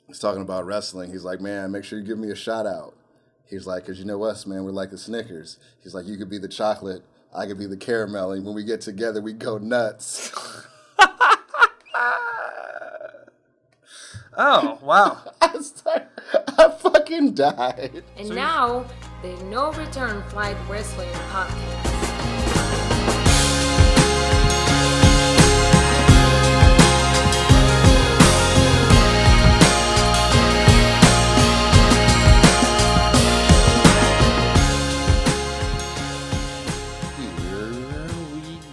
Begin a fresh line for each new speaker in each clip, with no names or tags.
He's talking about wrestling. He's like, man, make sure you give me a shout out. He's like, because you know us, man, we're like the Snickers. He's like, you could be the chocolate, I could be the caramel, and when we get together, we go nuts.
Oh, wow.
I fucking died.
And now, the No Return Flight Wrestling Podcast.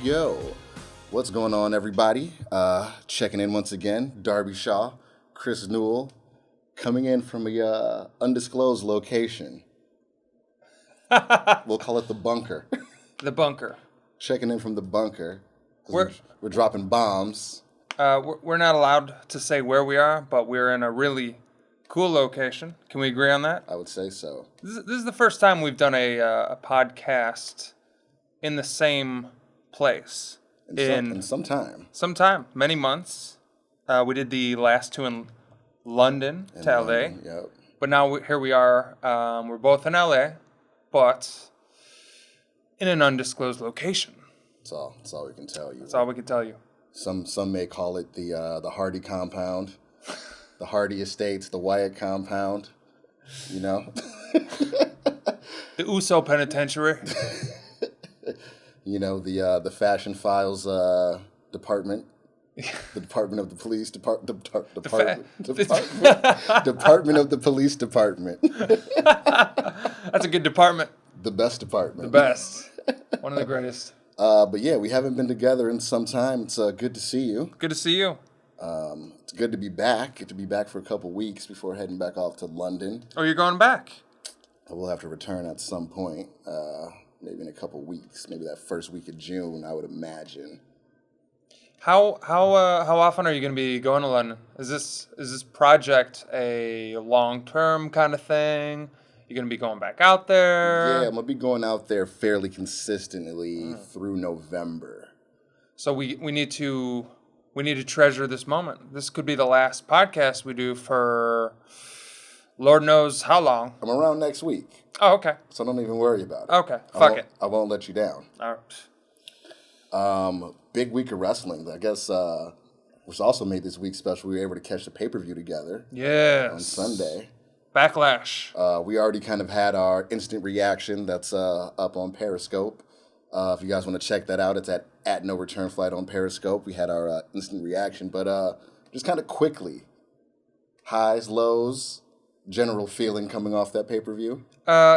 Yo, what's going on, everybody? Checking in once again. Darby Shaw, Chris Newell, coming in from a undisclosed location. We'll call it the bunker.
The bunker.
Checking in from the bunker. We're dropping bombs.
We're not allowed to say where we are, but we're in a really cool location. Can we agree on that?
I would say so.
This is the first time we've done a podcast in the same place.
In some time.
Some time. Many months. We did the last two in London to LA.
Yep.
But now here we are. We're both in LA, but in an undisclosed location.
That's all we can tell you.
That's all we can tell you.
Some may call it the Hardy compound, the Hardy Estates, the Wyatt compound. You know.
The Uso Penitentiary.
You know, the Fashion Files department, the Department of the Police Department of the Police Department.
That's a good department.
The best department.
The best. One of the greatest.
But yeah, we haven't been together in some time. It's good to see you.
Good to see you.
It's good to be back. Good to be back for a couple weeks before heading back off to London.
Oh, you're going back?
We'll have to return at some point. Maybe in a couple weeks, maybe that first week of June, I would imagine.
How often are you going to be going to London? Is this project a long-term kind of thing? You're going to be going back out there?
Yeah, I'm going to be going out there fairly consistently through November.
So we need to treasure this moment. This could be the last podcast we do for Lord knows how long.
I'm around next week.
Oh, okay.
So don't even worry about it.
Okay, fuck it.
I won't let you down.
All right.
Big week of wrestling. I guess was also made this week special. We were able to catch the pay-per-view together.
Yes.
On Sunday.
Backlash.
We already kind of had our instant reaction that's up on Periscope. If you guys want to check that out, it's at No Return Flight on Periscope. We had our instant reaction. But just kind of quickly, highs, lows, general feeling coming off that pay-per-view?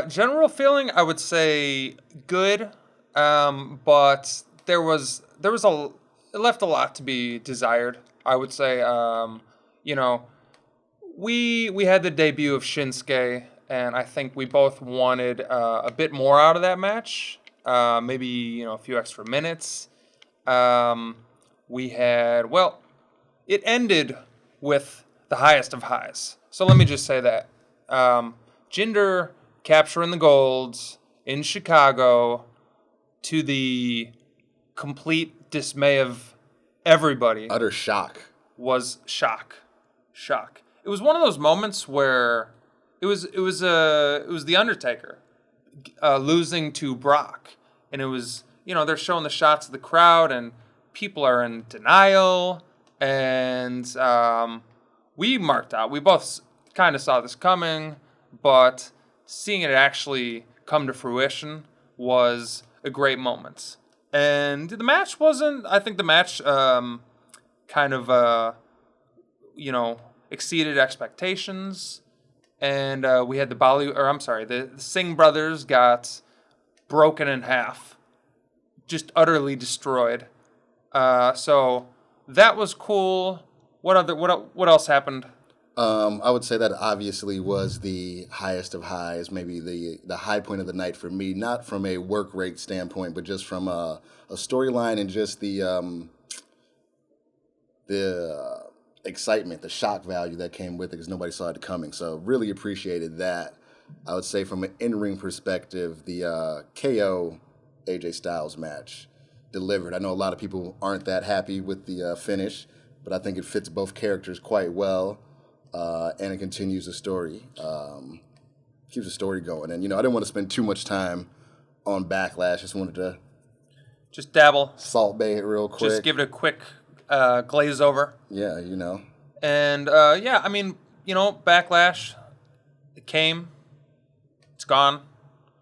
General feeling, I would say good, but it left a lot to be desired. I would say, we had the debut of Shinsuke, and I think we both wanted a bit more out of that match. Maybe a few extra minutes. It ended with the highest of highs. So let me just say that. Jinder capturing the golds in Chicago to the complete dismay of everybody.
Utter shock.
Was shock. It was one of those moments where it was the Undertaker losing to Brock, and it was they're showing the shots of the crowd and people are in denial, and we marked out. We both kind of saw this coming, but seeing it actually come to fruition was a great moment. And the match wasn't. I think the match exceeded expectations. And we had the Singh brothers got broken in half, just utterly destroyed. So that was cool. What else happened?
I would say that obviously was the highest of highs, maybe the high point of the night for me, not from a work rate standpoint, but just from a storyline and just the excitement, the shock value that came with it because nobody saw it coming. So really appreciated that. I would say from an in-ring perspective, the KO AJ Styles match delivered. I know a lot of people aren't that happy with the finish, but I think it fits both characters quite well. and it continues the story. Keeps the story going. And, I didn't want to spend too much time on Backlash. Just wanted to
just dabble.
Salt Bay it real quick.
Just give it a quick glaze over.
Yeah,
And, Backlash, it came, it's gone,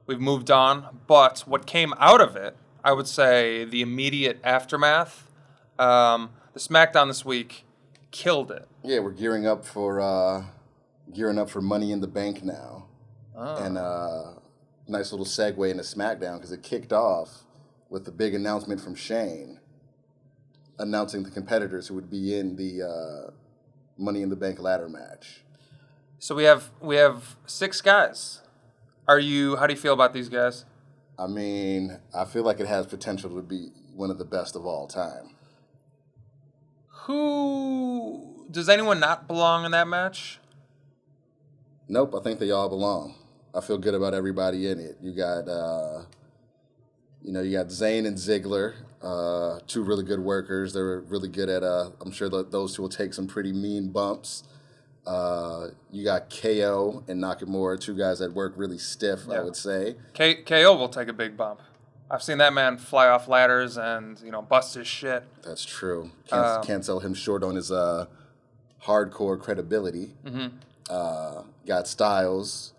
we've moved on. But what came out of it, I would say the immediate aftermath, the SmackDown this week killed it.
Yeah, we're gearing up for Money in the Bank now. Oh. And nice little segue into SmackDown because it kicked off with the big announcement from Shane announcing the competitors who would be in the Money in the Bank ladder match.
So we have 6 guys. How do you feel about these guys?
I mean, I feel like it has potential to be one of the best of all time.
Does anyone not belong in that match?
Nope, I think they all belong. I feel good about everybody in it. You got, you got Zayn and Ziggler, 2 really good workers. They're really good at, I'm sure that those 2 will take some pretty mean bumps. You got KO and Nakamura, 2 guys that work really stiff, yeah. I would say.
KO will take a big bump. I've seen that man fly off ladders and, bust his shit.
That's true. Can't sell him short on his hardcore credibility. Mm-hmm. Got Styles,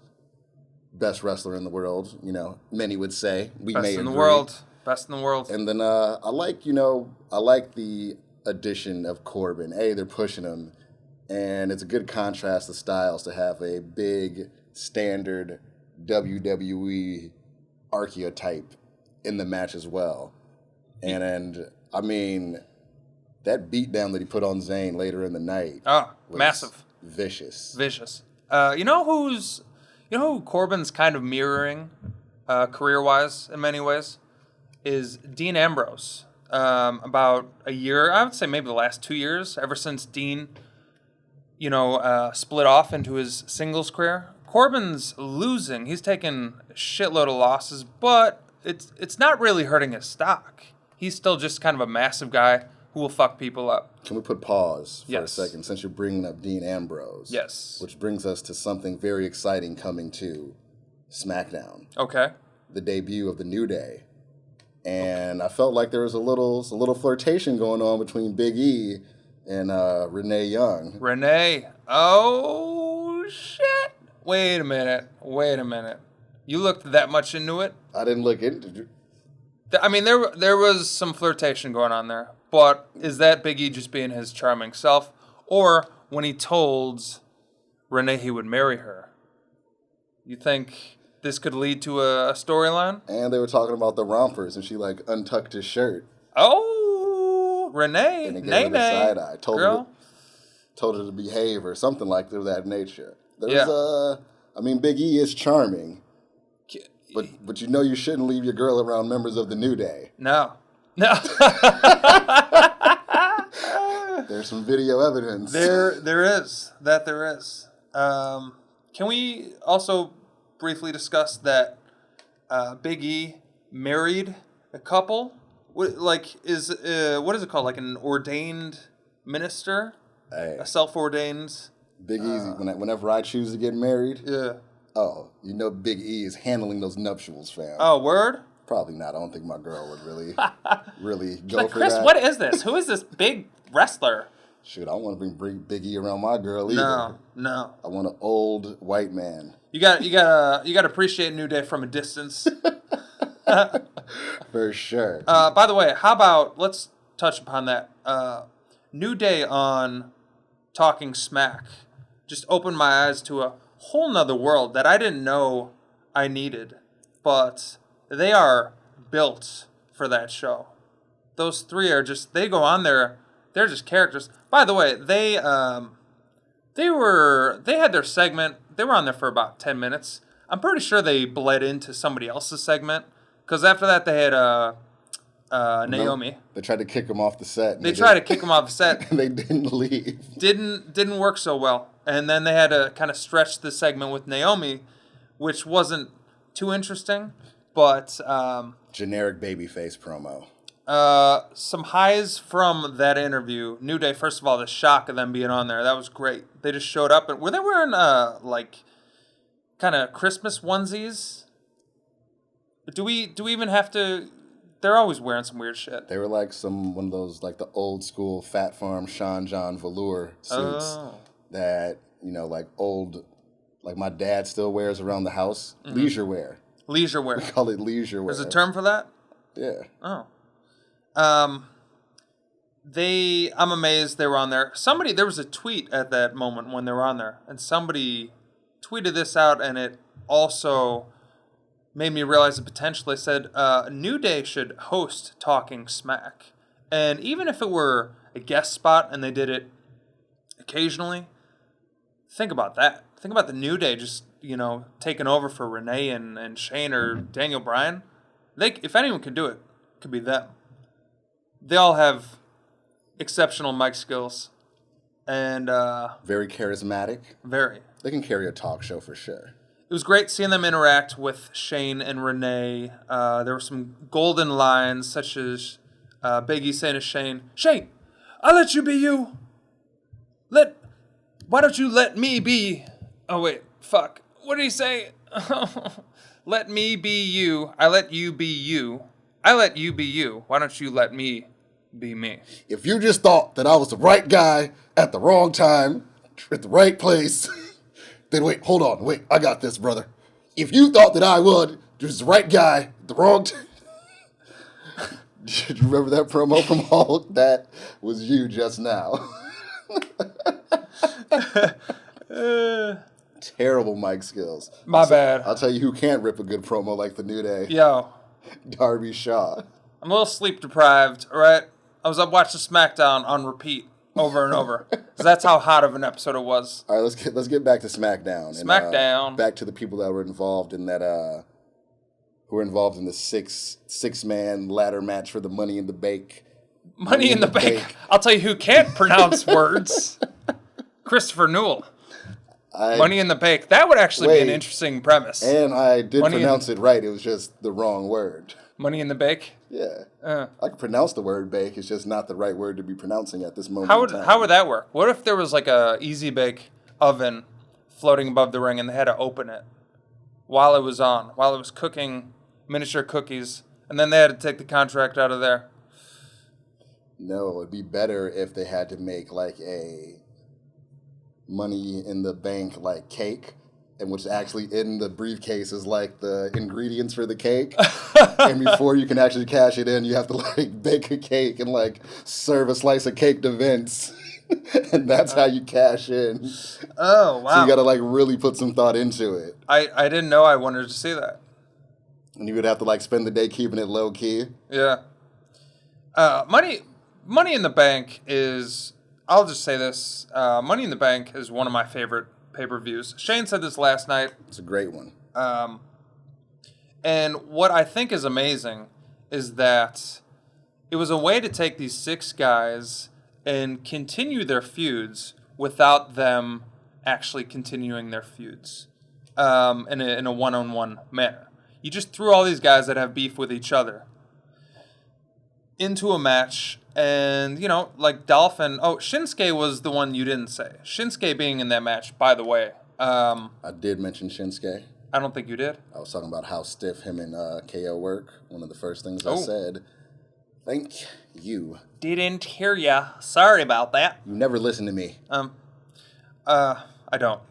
best wrestler in the world, many would say.
Best in the world.
And then I like the addition of Corbin. They're pushing him. And it's a good contrast to Styles to have a big, standard WWE archetype in the match as well. And I mean, that beatdown that he put on Zayn later in the night
was massive.
Vicious.
You know who Corbin's kind of mirroring career-wise in many ways? Is Dean Ambrose. About a year, I would say maybe the last 2 years, ever since Dean split off into his singles career. Corbin's losing. He's taken a shitload of losses, but it's not really hurting his stock. He's still just kind of a massive guy who will fuck people up.
Can we put pause for a second since you're bringing up Dean Ambrose?
Yes.
Which brings us to something very exciting coming to SmackDown.
Okay.
The debut of the New Day. And I felt like there was a little flirtation going on between Big E and Renee Young.
Renee. Oh, shit. Wait a minute. You looked that much into it?
I didn't look into it.
I mean, there was some flirtation going on there. But is that Big E just being his charming self? Or when he told Renee he would marry her? You think this could lead to a storyline?
And they were talking about the rompers, and she, untucked his shirt.
Oh, Renee.
And he gave her the side eye. Told her to behave or something like that nature. Big E is charming. But you shouldn't leave your girl around members of the New Day.
No.
There's some video evidence.
There is. Can we also briefly discuss that Big E married a couple? What is it called? Like an ordained minister? A self-ordained?
Big E's, whenever I choose to get married.
Yeah.
Oh, Big E is handling those nuptials, fam.
Oh, word?
Probably not. I don't think my girl would really go for
Chris,
that.
What is this? Who is this big wrestler?
Shoot, I don't want to bring Big E around my girl either.
No.
I want an old white man.
You got to appreciate New Day from a distance.
For sure.
By the way, how about let's touch upon that. New Day on Talking Smack just opened my eyes to a whole nother world that I didn't know I needed, but they are built for that show. Those 3 are they go on there, they're just characters. By the way, they had their segment, they were on there for about 10 minutes. I'm pretty sure they bled into somebody else's segment, because after that they had Naomi.
No, they tried to kick him off the set.
They tried to kick him off the set.
And they didn't leave.
Didn't work so well. And then they had to kind of stretch the segment with Naomi, which wasn't too interesting, but...
generic babyface promo.
Some highs from that interview. New Day, first of all, the shock of them being on there. That was great. They just showed up. And were they wearing, kind of Christmas onesies? Do we even have to... They're always wearing some weird shit.
They were like one of those, like the old school Fat Farm Sean John velour suits that, like old, like my dad still wears around the house. Mm-hmm. Leisure wear.
Leisure wear.
We call it leisure wear.
There's a term for that?
Yeah.
Oh. I'm amazed they were on there. There was a tweet at that moment when they were on there, and somebody tweeted this out, and it also made me realize the potential. They said, New Day should host Talking Smack. And even if it were a guest spot and they did it occasionally, think about that. Think about the New Day just, taking over for Renee and Shane or Daniel Bryan. If anyone could do it, it could be them. They all have exceptional mic skills. And
very charismatic.
Very.
They can carry a talk show for sure.
It was great seeing them interact with Shane and Renee. There were some golden lines, such as Big E saying to Shane, "Shane, I'll let you be you. Why don't you let me be..." Oh, wait, fuck. What did he say? "Let me be you. I let you be you. I let you be you. Why don't you let me be me?"
If you just thought that I was the right guy at the wrong time, at the right place... Then wait, hold on. Wait, I got this, brother. If you thought that I was the right guy, the wrong Did you remember that promo from Hulk? That was you just now. Terrible mic skills.
My bad.
I'll tell you who can't rip a good promo like the New Day.
Yo.
Darby Shaw.
I'm a little sleep deprived, all right? I was up watching SmackDown on repeat. Over and over. So that's how hot of an episode it was.
All right, let's get back to SmackDown.
SmackDown.
And, back to the people that were involved in that. Who were involved in the six-man ladder match for the Money in the Bank.
Money in the Bank. I'll tell you who can't pronounce words. Christopher Newell. Money in the Bank. That would actually be an interesting premise.
And I did pronounce it right. It was just the wrong word.
Money in the Bank?
Yeah. I can pronounce the word bake. It's just not the right word to be pronouncing at this moment.
How would that work? What if there was like a easy bake oven floating above the ring and they had to open it while it was cooking miniature cookies, and then they had to take the contract out of there?
No, it would be better if they had to make like a Money in the Bank like cake. And what's actually in the briefcase is like the ingredients for the cake. And before you can actually cash it in, you have to like bake a cake and like serve a slice of cake to Vince. And that's how you cash in.
Oh, wow.
So you got to like really put some thought into it.
I didn't know I wanted to see that.
And you would have to like spend the day keeping it low key.
Yeah. Money in the Bank is, I'll just say this. Money in the Bank is one of my favorite pay-per-views. Shane said this last night.
It's a great one.
And what I think is amazing is that it was a way to take these 6 guys and continue their feuds without them actually continuing their feuds in a one-on-one manner. You just threw all these guys that have beef with each other into a match. And, like Dolphin... Oh, Shinsuke was the one you didn't say. Shinsuke being in that match, by the way.
I did mention Shinsuke.
I don't think you did.
I was talking about how stiff him and KO work. One of the first things I said. Thank you.
Didn't hear ya. Sorry about that.
You never listen to me.
I don't.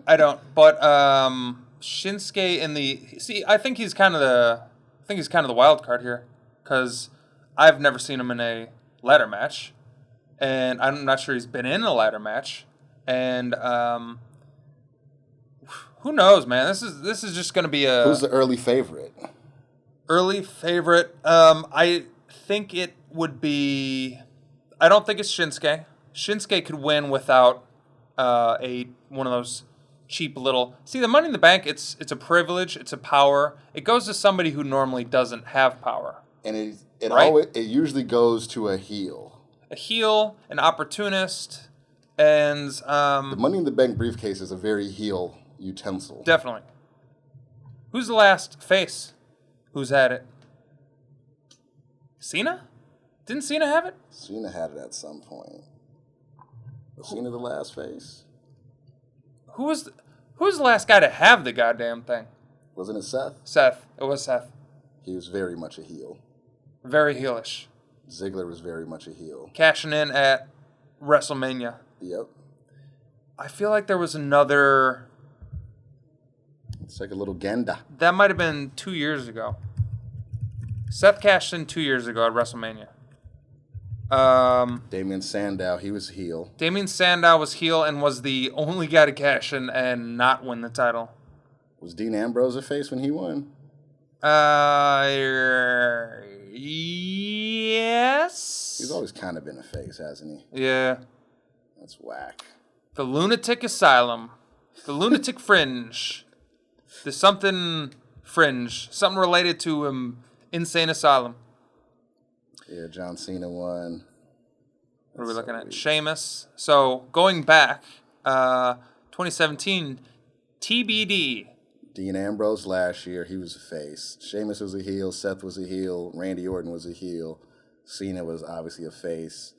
I don't. But Shinsuke in the... See, I think he's kind of the wild card here. Because I've never seen him in a ladder match, and I'm not sure he's been in a ladder match. And who knows, man? This is just going to be a...
Who's the early favorite?
Early favorite? I think it would be... I don't think it's Shinsuke. Shinsuke could win without one of those cheap little... See, the Money in the Bank, it's a privilege, it's a power. It goes to somebody who normally doesn't have power.
And it usually goes to a heel.
A heel, an opportunist, and...
the Money in the Bank briefcase is a very heel utensil.
Definitely. Who's the last face who's had it? Cena? Didn't Cena have it?
Cena had it at some point. Was Cena the last face?
Who was the last guy to have the goddamn thing?
Wasn't it Seth?
Seth. It was Seth.
He was very much a heel.
Very heelish.
Ziggler was very much a heel.
Cashing in at WrestleMania.
Yep.
I feel like there was another...
It's like a little Genda.
That might have been 2 years ago. Seth cashed in 2 years ago at WrestleMania.
Damien Sandow, he was a heel.
Damien Sandow was heel and was the only guy to cash in and not win the title.
Was Dean Ambrose a face when he won?
Yes.
He's always kind of been a face, hasn't he?
Yeah.
That's whack.
The Lunatic Asylum. The Lunatic Fringe. There's something fringe. Something related to Insane Asylum.
Yeah, John Cena won.
What are we looking at? Sheamus. So, going back, 2017, TBD.
Dean Ambrose last year, he was a face. Sheamus was a heel. Seth was a heel. Randy Orton was a heel. Cena was obviously a face.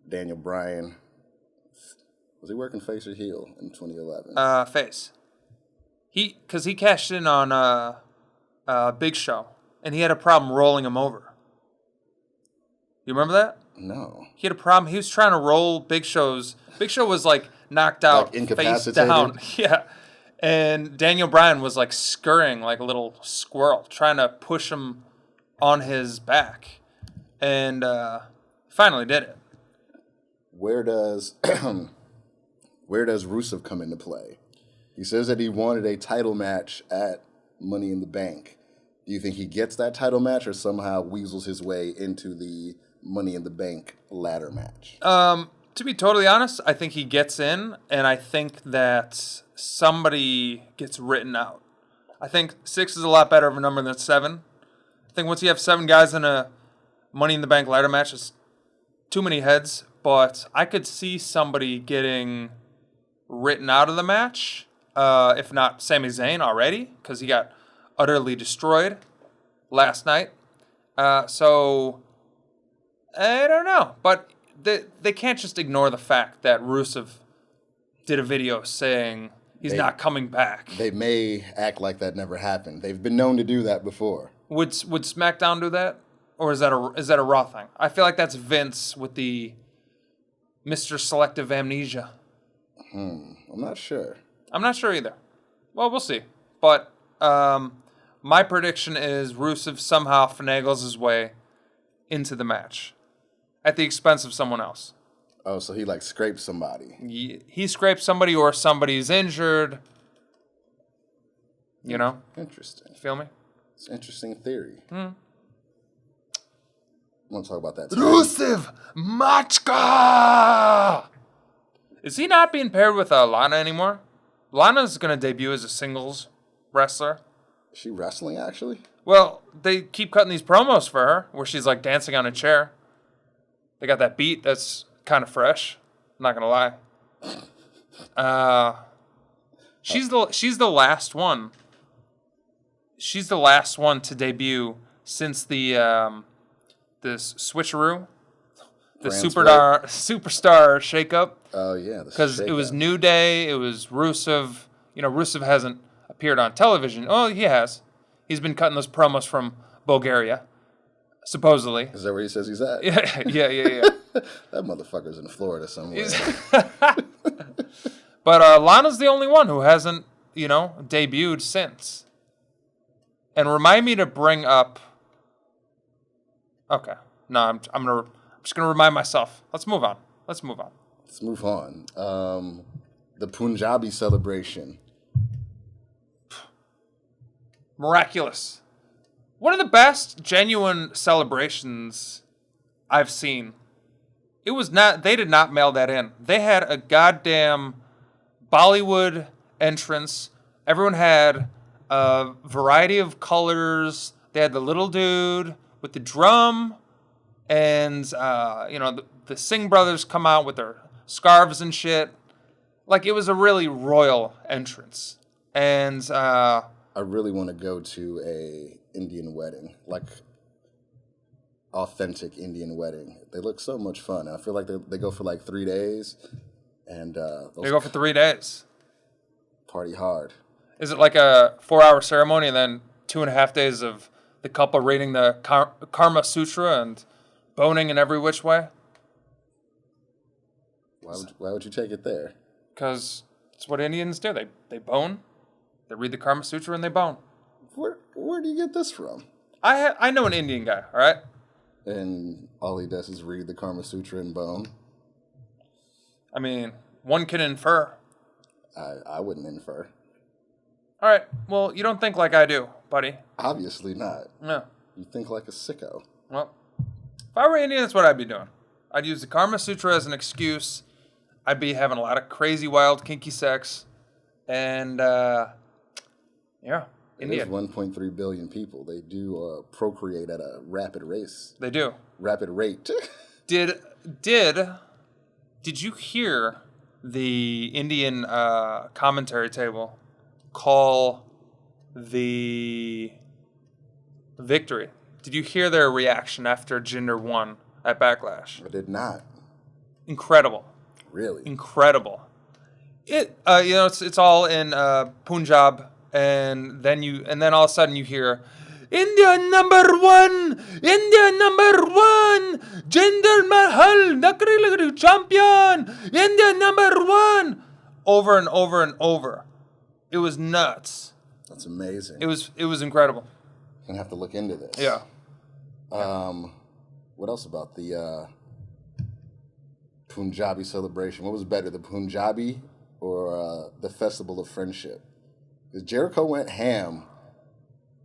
Daniel Bryan. Was he working face or heel in 2011?
Face. Because he cashed in on Big Show, and he had a problem rolling him over. You remember that?
No.
He had a problem. He was trying to roll Big Show's. Big Show was like knocked out,
Like
face
incapacitated?
down. Yeah. And Daniel Bryan was like scurrying like a little squirrel, trying to push him on his back. And finally did it.
Where does Rusev come into play? He says that he wanted a title match at Money in the Bank. Do you think he gets that title match or somehow weasels his way into the Money in the Bank ladder match?
To be totally honest, I think he gets in, and I think that somebody gets written out. I think 6 is a lot better of a number than 7. I think once you have 7 guys in a Money in the Bank ladder match, it's too many heads. But I could see somebody getting written out of the match, if not Sami Zayn already, because he got utterly destroyed last night. So, I don't know. But they can't just ignore the fact that Rusev did a video saying he's not coming back.
They may act like that never happened. They've been known to do that before.
Would SmackDown do that? Or is that a Raw thing? I feel like that's Vince with the Mr. Selective Amnesia.
I'm not sure.
I'm not sure either. Well, we'll see. But my prediction is Rusev somehow finagles his way into the match at the expense of someone else.
Oh, so he like scraped somebody.
He scrapes somebody or somebody's injured. You know?
Interesting.
Feel me?
It's an interesting theory. I want to talk about that.
Rusev Machka! Is he not being paired with Lana anymore? Lana's going to debut as a singles wrestler.
Is she wrestling, actually?
Well, they keep cutting these promos for her where she's like dancing on a chair. They got that beat that's kind of fresh. I'm not going to lie. She's the last one. She's the last one to debut since the this switcheroo, the superstar shakeup.
Oh yeah,
because it was New Day, it was Rusev. You know, Rusev hasn't appeared on television. Oh, he has. He's been cutting those promos from Bulgaria, supposedly.
Is that where he says he's at?
Yeah.
That motherfucker's in Florida somewhere.
But Lana's the only one who hasn't, debuted since. And remind me to bring up. Okay, no, I'm just gonna remind myself. Let's move on. Let's move on.
The Punjabi celebration.
Miraculous. One of the best genuine celebrations I've seen. They did not mail that in. They had a goddamn Bollywood entrance. Everyone had a variety of colors. They had the little dude with the drum, and the Singh brothers come out with their scarves and shit. Like, it was a really royal entrance. And
I really want to go to a Indian wedding. Like, authentic Indian wedding. They look so much fun. I feel like they go for like 3 days, and
They go for 3 days.
party hard.
Is it like a 4-hour ceremony and then 2.5 days of the couple reading the Karma Sutra and boning in every which way?
Why would you take it there?
Because it's what Indians do. They bone, they read the Karma Sutra, and they bone.
Where do you get this from?
I know an Indian guy, all right?
And all he does is read the Karma Sutra and bone.
I mean, one can infer.
I wouldn't infer.
All right, well, you don't think like I do, buddy.
Obviously not.
No.
You think like a sicko.
Well, if I were Indian, that's what I'd be doing. I'd use the Karma Sutra as an excuse. I'd be having a lot of crazy, wild, kinky sex. And, yeah,
There's
Indian.
1.3 billion people. They do procreate at a rapid
They do.
rate.
Did you hear the Indian commentary table call the victory? Did you hear their reaction after Jinder won at Backlash?
I did not.
Incredible.
Really?
Incredible. It's all in Punjab, and then all of a sudden you hear India number one, Jinder Mahal, Nakri champion, India number one, over and over and over. It was nuts.
That's amazing.
It was incredible.
Gonna have to look into this.
Yeah.
What else about the Punjabi celebration? What was better, the Punjabi or the Festival of Friendship? Because Jericho went ham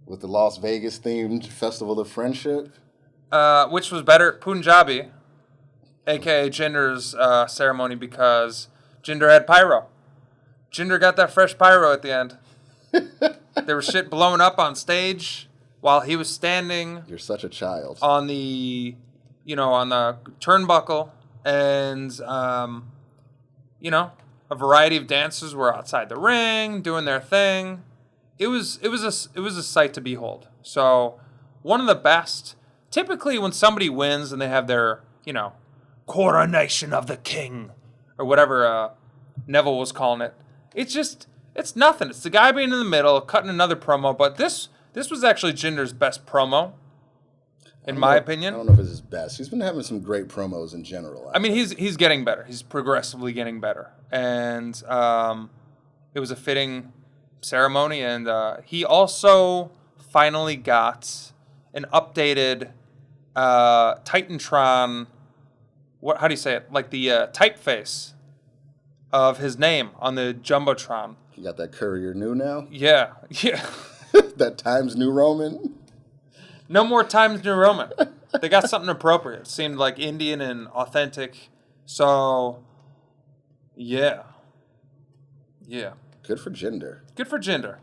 with the Las Vegas themed Festival of Friendship.
Which was better, Punjabi, aka Jinder's ceremony, because Jinder had pyro. Jinder got that fresh pyro at the end. There was shit blowing up on stage while he was standing.
You're such a child.
On the turnbuckle, and a variety of dancers were outside the ring doing their thing. It was a sight to behold. So one of the best. Typically, when somebody wins and they have their coronation of the king or whatever Neville was calling it, it's nothing. It's the guy being in the middle, cutting another promo. But this was actually Jinder's best promo, in my opinion.
I don't know if it's his best. He's been having some great promos in general.
I mean, he's getting better. He's progressively getting better, and it was a fitting ceremony. And he also finally got an updated Titantron. How do you say it? Like the typeface of his name on the Jumbotron.
You got that Courier New now?
Yeah.
That Times New Roman?
No more Times New Roman. They got something appropriate. It seemed like Indian and authentic. So, yeah.
Good for Jinder.
Good for Jinder.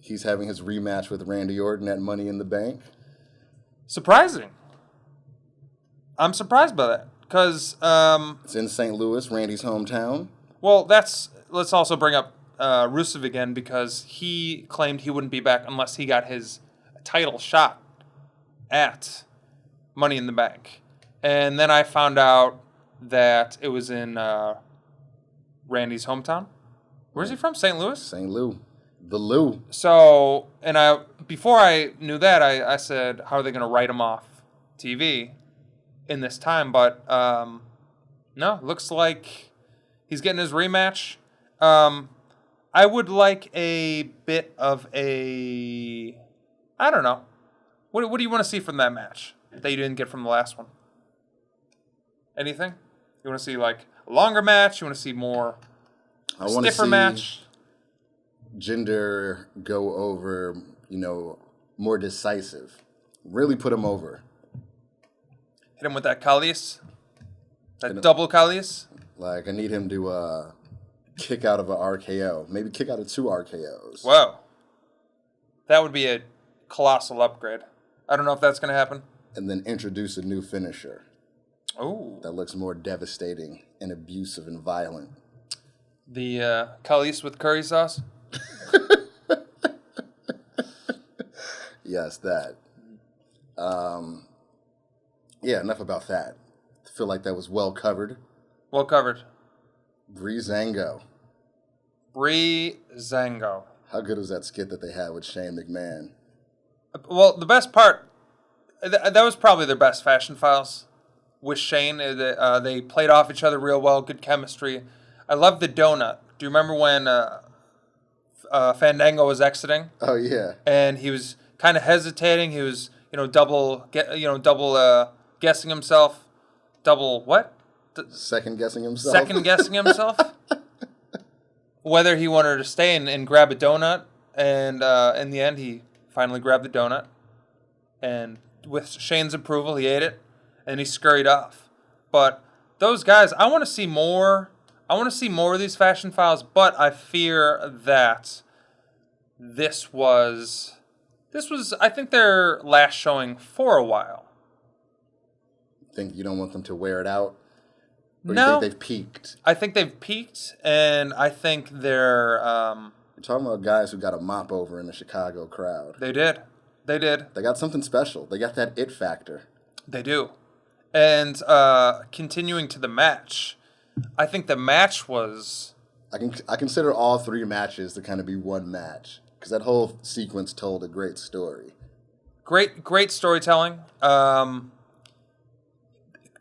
He's having his rematch with Randy Orton at Money in the Bank.
Surprising. I'm surprised by that. Because,
it's in St. Louis, Randy's hometown.
Well, let's also bring up Rusev again, because he claimed he wouldn't be back unless he got his title shot at Money in the Bank. And then I found out that it was in Randy's hometown. Where's he from? St. Louis?
St. Lou. The Lou.
So, before I knew that, I said, how are they going to write him off TV in this time? But no, looks like he's getting his rematch. I would like a bit of I don't know. What do you want to see from that match that you didn't get from the last one? Anything? You want to see like a longer match? You want to see more stiffer match?
Jinder go over, more decisive. Really put him over.
Hit him with that Kalias? That double Kalias?
Like, I need him to kick out of an RKO. Maybe kick out of 2 RKOs.
Whoa. That would be a colossal upgrade. I don't know if that's going to happen.
And then introduce a new finisher.
Oh.
That looks more devastating and abusive and violent.
The Kalias with curry sauce?
Yes, that. Yeah, enough about that. I feel like that was well covered.
Well covered.
Breezango.
Breezango.
How good was that skit that they had with Shane McMahon?
Well, the best part, that was probably their best Fashion Files with Shane. They played off each other real well, good chemistry. I love the donut. Do you remember when Fandango was exiting?
Oh, yeah.
And he was kind of hesitating. He was, double guessing himself. Double what?
Second guessing himself.
Second guessing himself. Whether he wanted to stay and grab a donut. And in the end, he finally grabbed the donut. And with Shane's approval, he ate it. And he scurried off. But those guys, I want to see more. I want to see more of these Fashion Files. But I fear that this was, I think, their last showing for a while.
Think you don't want them to wear it out? Or
No.
you think they've peaked?
I think they've peaked, and I think they're...
You're talking about guys who got a mop over in the Chicago crowd.
They did. They
got something special. They got that it factor.
They do. And continuing to the match, I think the match was...
I consider all three matches to kind of be one match. Because that whole sequence told a great story.
Great storytelling.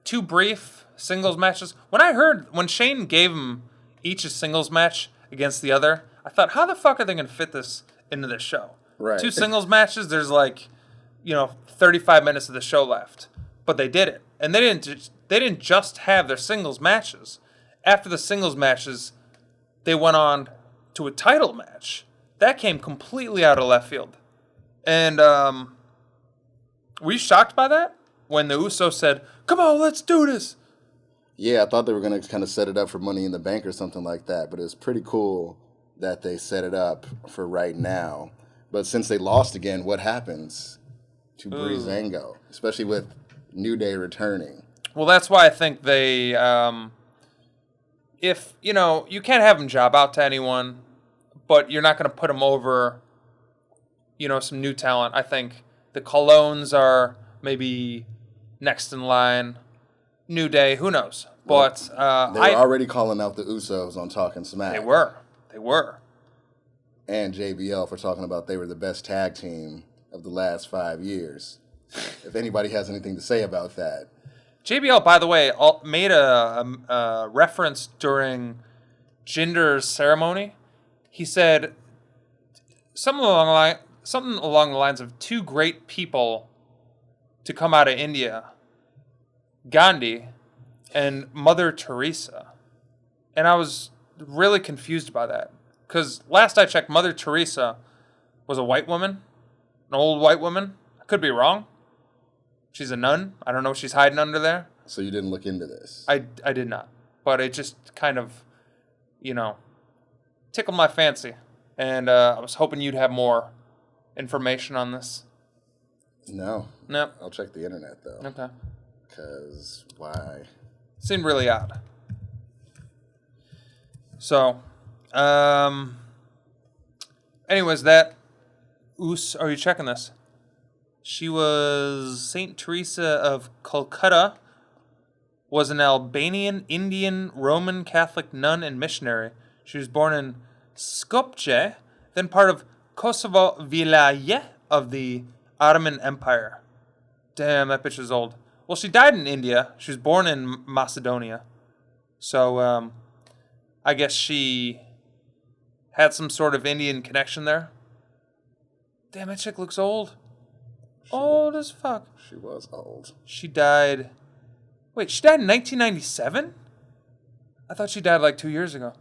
Two brief singles matches. When Shane gave them each a singles match against the other, I thought, how the fuck are they going to fit this into the show?
Right.
Two singles matches, there's 35 minutes of the show left. But they did it. And they didn't just have their singles matches. After the singles matches, they went on to a title match. That came completely out of left field. And were you shocked by that? When the Usos said, come on, let's do this.
Yeah, I thought they were going to kind of set it up for Money in the Bank or something like that. But it was pretty cool that they set it up for right now. But since they lost again, what happens to Breezango? Especially with New Day returning. Well,
that's why I think they, you can't have them job out to anyone, but you're not going to put them over, some new talent. I think the Colognes are maybe next in line. New Day, who knows? But
they were already calling out the Usos on Talking Smack.
They were.
And JBL for talking about they were the best tag team of the last 5 years. If anybody has anything to say about that.
JBL, by the way, made a reference during Jinder's ceremony. He said something along the lines of two great people to come out of India, Gandhi and Mother Teresa. And I was really confused by that. Because last I checked, Mother Teresa was a white woman, an old white woman. I could be wrong. She's a nun. I don't know what she's hiding under there.
So you didn't look into this?
I did not. But it just kind of, tickled my fancy. And I was hoping you'd have more information on this.
No.
Nope.
I'll check the internet, though.
Okay.
Because why?
Seemed really odd. So, anyways, are you checking this? She was Saint Teresa of Calcutta, was an Albanian, Indian, Roman Catholic nun and missionary. She was born in Skopje, then part of Kosovo Vilayet of the Ottoman Empire. Damn, that bitch is old. Well, she died in India. She was born in Macedonia. So, I guess she had some sort of Indian connection there. Damn, that chick looks old. Old as fuck.
She was old.
She died... Wait, she died in 1997? I thought she died like 2 years ago.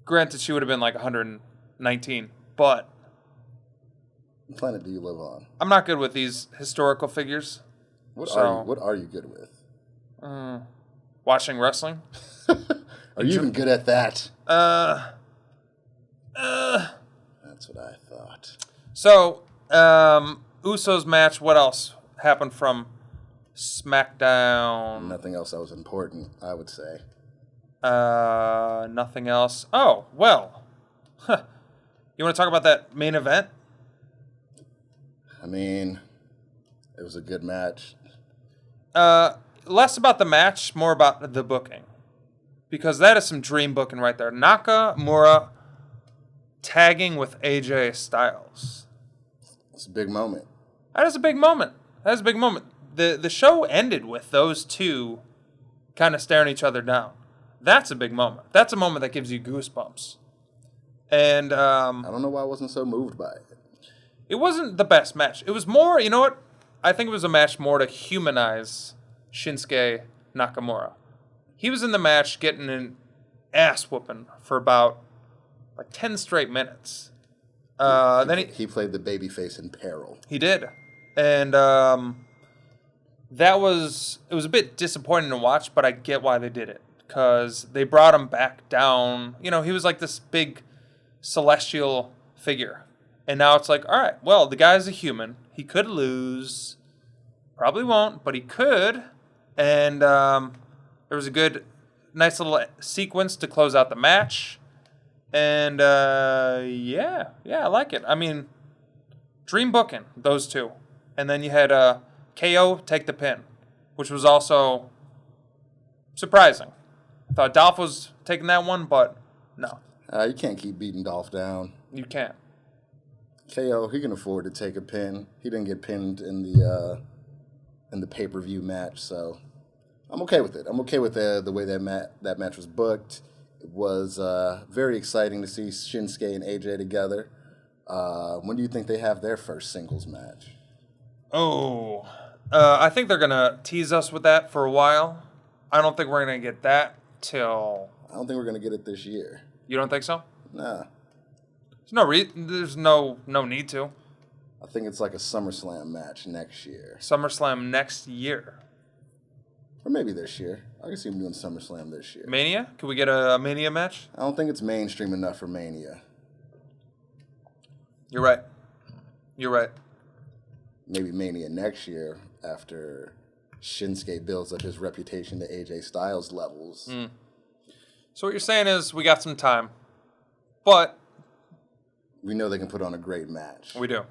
Granted, she would have been like 119, but...
What planet do you live on?
I'm not good with these historical figures.
What are you good with?
Watching wrestling.
Are you even good at that? That's what I thought.
So, Usos match, what else happened from SmackDown?
Nothing else that was important, I would say.
Nothing else. Oh, well. You want to talk about that main event?
I mean, it was a good match.
Less about the match, more about the booking. Because that is some dream booking right there. Nakamura tagging with AJ Styles.
It's a big moment.
That is a big moment. The show ended with those two kind of staring each other down. That's a big moment. That's a moment that gives you goosebumps. And
I don't know why I wasn't so moved by it.
it wasn't the best match. It was more, you know what? I think it was a match more to humanize Shinsuke Nakamura. He was in the match getting an ass whooping for about like 10 straight minutes. Then
He played the babyface in peril.
he did. And it was a bit disappointing to watch, but I get why they did it. Because they brought him back down. You know, he was like this big celestial figure. And now it's like, all right, well, the guy's a human. He could lose. Probably won't, but he could. And there was a nice little sequence to close out the match. And yeah, I like it. I mean, dream booking, those two. And then you had KO take the pin, which was also surprising. I thought Dolph was taking that one, but no.
You can't keep beating Dolph down.
You can't.
KO, he can afford to take a pin. He didn't get pinned in the pay-per-view match, so I'm okay with it. I'm okay with the way that match was booked. It was very exciting to see Shinsuke and AJ together. When do you think they have their first singles match?
Oh, I think they're going to tease us with that for a while. I don't think we're going to get that till...
I don't think we're going to get it this year.
You don't think so?
Nah.
There's no need to.
I think it's like a SummerSlam match next year.
SummerSlam next year.
Or maybe this year. I can see them doing SummerSlam this year.
Mania? Could we get a Mania match?
I don't think it's mainstream enough for Mania.
You're right.
Maybe Mania next year after Shinsuke builds up his reputation to AJ Styles levels.
So what you're saying is we got some time. But
We know they can put on a great match.
we do.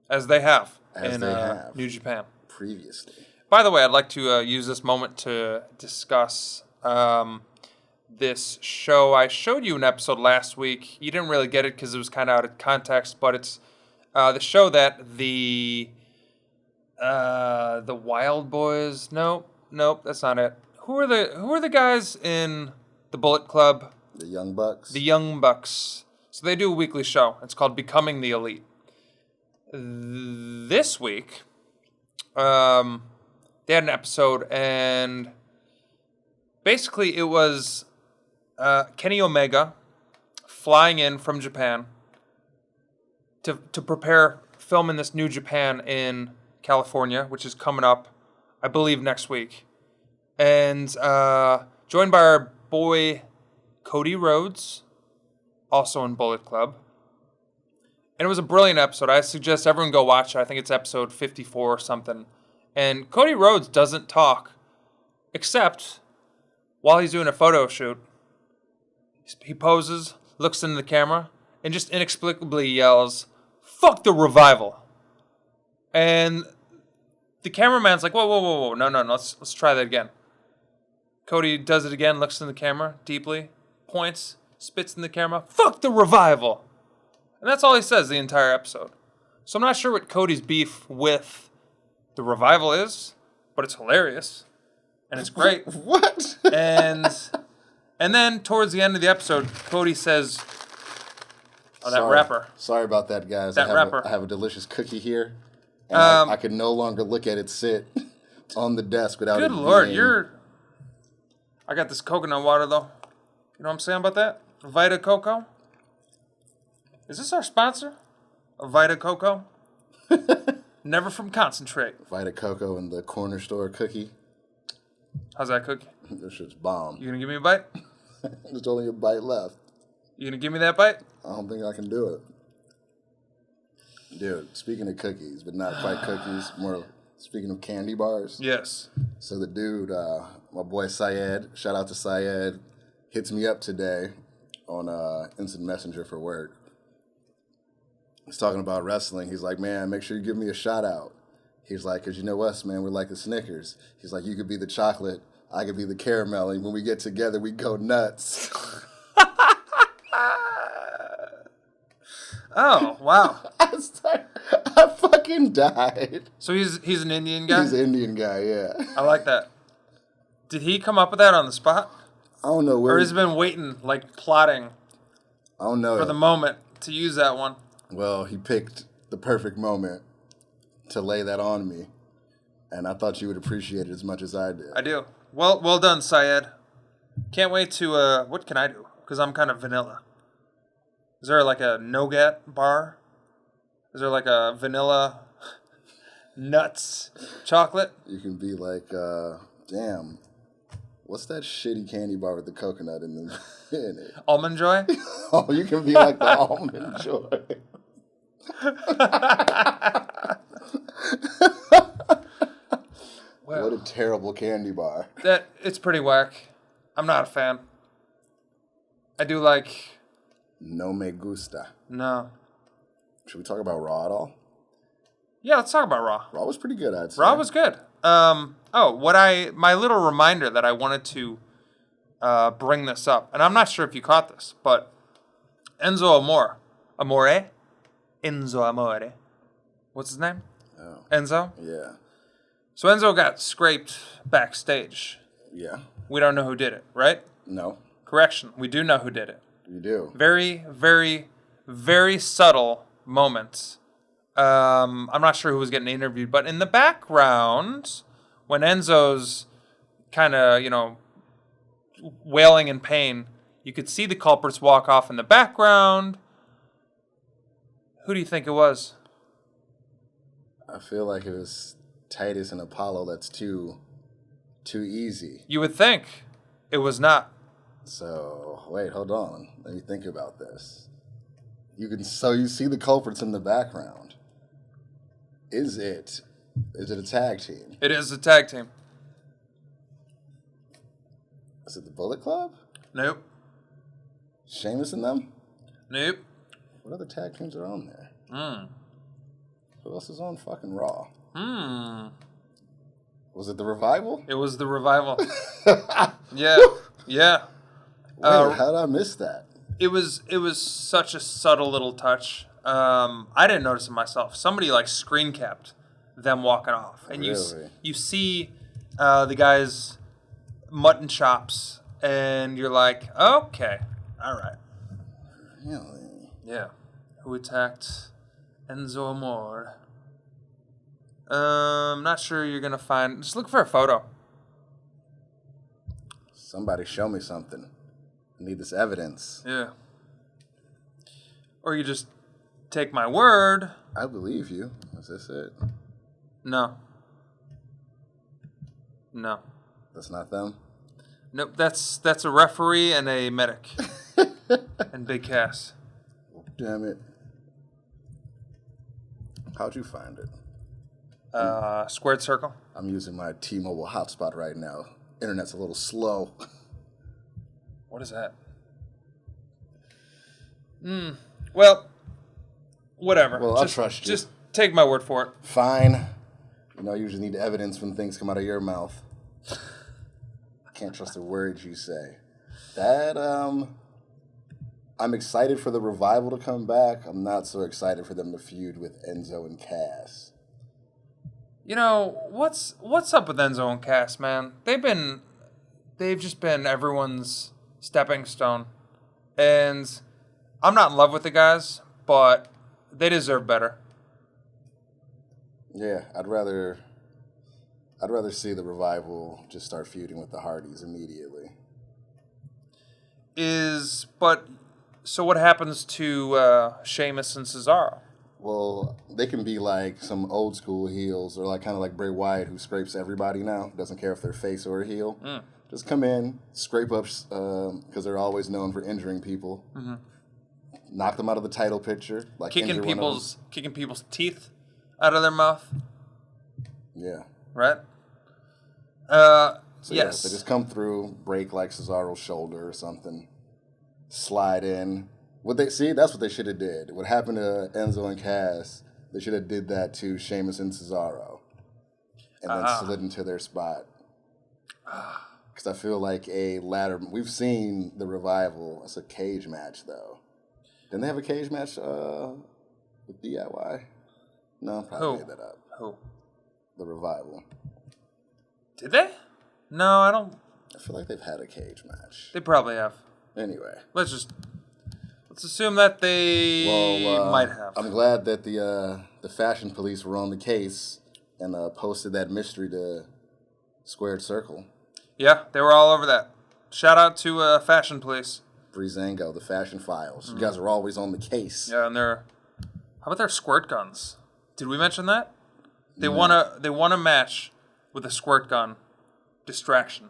As they have
As
in
they have.
New Japan.
Previously.
By the way, I'd like to use this moment to discuss this show. I showed you an episode last week. You didn't really get it because it was kind of out of context, but it's the show that the Wild Boys. Nope, that's not it. Who are the guys in the Bullet Club?
The Young Bucks.
The Young Bucks. So they do a weekly show. It's called Becoming the Elite. This week, they had an episode, and basically it was Kenny Omega flying in from Japan to prepare filming this New Japan in California, which is coming up, I believe, next week. And joined by our boy Cody Rhodes, also in Bullet Club. And it was a brilliant episode. I suggest everyone go watch it. I think it's episode 54 or something. And Cody Rhodes doesn't talk, except while he's doing a photo shoot. He poses, looks into the camera, and just inexplicably yells, "Fuck the Revival!" And the cameraman's like, whoa, no, let's try that again. Cody does it again, looks in the camera deeply, points, spits in the camera, "Fuck the Revival!" And that's all he says the entire episode. So I'm not sure what Cody's beef with the Revival is, but it's hilarious. And it's great.
What?
And then towards the end of the episode, Cody says, that rapper.
Sorry about that, guys.
That rapper.
I have a delicious cookie here, and I could no longer look at it sit on the desk without
Good
it
Lord,
being...
I got this coconut water, though. You know what I'm saying about that? Vita Coco. Is this our sponsor? Vita Coco? Never from concentrate.
Vita Coco and the corner store cookie.
How's that cookie?
This shit's bomb.
You gonna give me a bite?
There's only a bite left.
You gonna give me that bite?
I don't think I can do it. Dude, speaking of cookies, but not quite cookies, more speaking of candy bars.
Yes.
So the dude, my boy Syed, shout out to Syed, hits me up today on Instant Messenger for work. He's talking about wrestling. He's like, man, make sure you give me a shout out. He's like, because you know us, man, we're like the Snickers. He's like, you could be the chocolate, I could be the caramel, and when we get together, we go nuts.
Oh, wow.
I fucking died.
So he's an Indian guy?
He's an Indian guy, yeah.
I like that. Did he come up with that on the spot?
I don't know where.
Or has he been waiting, like plotting
I don't know
for the moment to use that one?
Well, he picked the perfect moment to lay that on me, and I thought you would appreciate it as much as I did.
I do. Well done, Syed. Can't wait to, what can I do? Because I'm kind of vanilla. Is there like a nougat bar? Is there like a vanilla nuts chocolate?
You can be like, damn, what's that shitty candy bar with the coconut in it?
Almond Joy?
Oh, you can be like the Almond Joy.
Well,
what a terrible candy bar.
It's pretty whack. I'm not a fan. I do like...
No me gusta.
No.
Should we talk about Raw at all?
Yeah, let's talk about Raw.
Raw was pretty good, I'd say.
Raw was good. My little reminder that I wanted to bring this up, and I'm not sure if you caught this, but Enzo Amore, what's his name?
Oh.
Enzo?
Yeah.
So Enzo got scraped backstage.
Yeah.
We don't know who did it, right?
No.
Correction, we do know who did it.
You do.
Very, very, very subtle moments. I'm not sure who was getting interviewed, but in the background, when Enzo's kind of, wailing in pain, you could see the culprits walk off in the background. Who do you think it was?
I feel like it was Titus and Apollo. That's too easy.
You would think. It was not.
So, wait, hold on. Let me think about this. You see the culprits in the background. Is it a tag team?
It is a tag team.
Is it the Bullet Club?
Nope.
Sheamus and them?
Nope.
What other tag teams are on there? Who else is on fucking Raw? Was it the Revival?
It was the Revival. Yeah. Yeah.
Wait, how did I miss that?
It was such a subtle little touch. I didn't notice it myself. Somebody screen capped them walking off, and
really?
you see the guy's mutton chops, and you're like, okay, all right.
Really?
Yeah. Who attacked Enzo Amore? I'm not sure you're gonna find. Just look for a photo.
Somebody show me something. I need this evidence.
Yeah. Or you just take my word.
I believe you. Is this it?
No.
That's not them?
Nope, that's a referee and a medic. And Big Cass.
Damn it. How'd you find it?
Squared circle.
I'm using my T-Mobile hotspot right now. Internet's a little slow.
What is that? Well, whatever.
Well, I'll trust you.
Just take my word for it.
Fine. I usually need evidence when things come out of your mouth. Can't trust a word you say. I'm excited for the Revival to come back. I'm not so excited for them to feud with Enzo and Cass.
What's up with Enzo and Cass, man? They've just been everyone's stepping stone. And I'm not in love with the guys, but they deserve better.
Yeah, I'd rather see the Revival just start feuding with the Hardys immediately.
So what happens to Sheamus and Cesaro?
Well, they can be like some old school heels, or kind of like Bray Wyatt, who scrapes everybody now. Doesn't care if they're face or a heel. Just come in, scrape up, because they're always known for injuring people. Mm-hmm. Knock them out of the title picture,
kicking people's teeth out of their mouth.
Yeah.
Right.
So
yes.
Yeah, they just come through, break Cesaro's shoulder or something, slide in. That's what they should have did. What happened to Enzo and Cass, they should have did that to Sheamus and Cesaro. and then slid into their spot. Because I feel like a ladder... We've seen the Revival. It's a cage match, though. Didn't they have a cage match with DIY? No, I probably made that up.
Who? The
Revival.
Did they? No, I don't...
I feel like they've had a cage match.
They probably have.
Anyway.
Let's assume that they might have.
I'm glad that the fashion police were on the case and posted that mystery to Squared Circle.
Yeah, they were all over that. Shout out to Fashion Police.
Breezango, the Fashion Files. You guys are always on the case.
Yeah, and how about their squirt guns? Did we mention that? They won a match with a squirt gun. Distraction.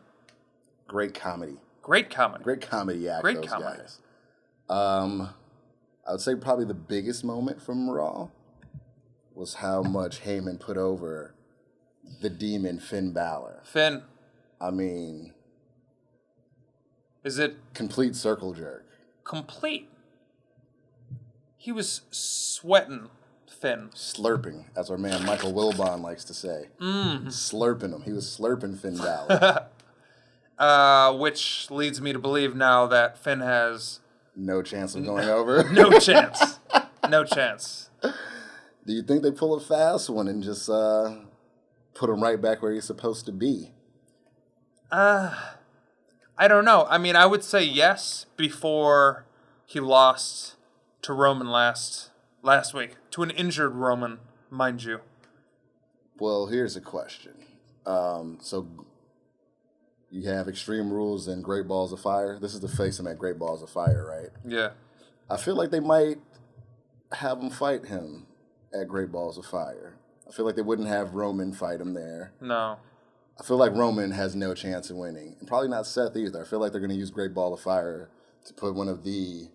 Great comedy.
Great comedy.
Great comedy act, those guys. I would say probably the biggest moment from Raw was how much Heyman put over the demon Finn Balor.
Finn.
I mean...
Is it...
Complete circle jerk.
Complete. He was sweating Finn.
Slurping, as our man Michael Wilbon likes to say. Slurping him. He was slurping Finn Balor.
Which leads me to believe now that Finn has...
No chance of going over?
No chance. No chance.
Do you think they pull a fast one and just put him right back where he's supposed to be?
I don't know. I mean, I would say yes before he lost to Roman last week. To an injured Roman, mind you.
Well, here's a question. So you have Extreme Rules and Great Balls of Fire. This is to face him at Great Balls of Fire, right?
Yeah.
I feel like they might have him fight him at Great Balls of Fire. I feel like they wouldn't have Roman fight him there.
No.
I feel like Roman has no chance of winning. And probably not Seth either. I feel like they're going to use Great Ball of Fire to put one of the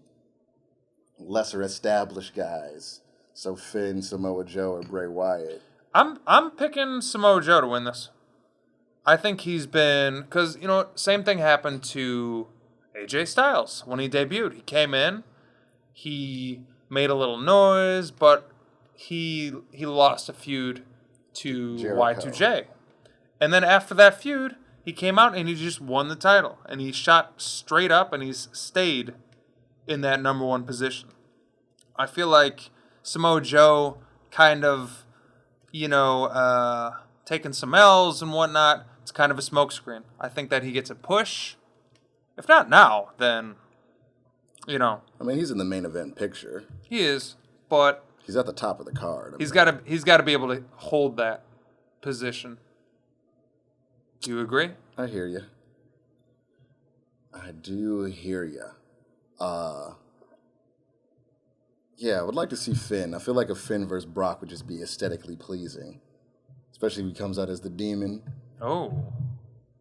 lesser established guys. So Finn, Samoa Joe, or Bray Wyatt.
I'm picking Samoa Joe to win this. I think he's been... Because, same thing happened to AJ Styles when he debuted. He came in, he made a little noise, but he lost a feud to
Jericho.
Y2J. And then after that feud, he came out and he just won the title. And he shot straight up and he's stayed in that number one position. I feel like Samoa Joe kind of, taking some L's and whatnot. It's kind of a smokescreen. I think that he gets a push. If not now, then,
I mean, he's in the main event picture.
He is, but...
He's at the top of the card.
He's got to be able to hold that position. Do you agree?
I hear you. I do hear you. Yeah, I would like to see Finn. I feel like a Finn versus Brock would just be aesthetically pleasing. Especially if he comes out as the demon.
Oh.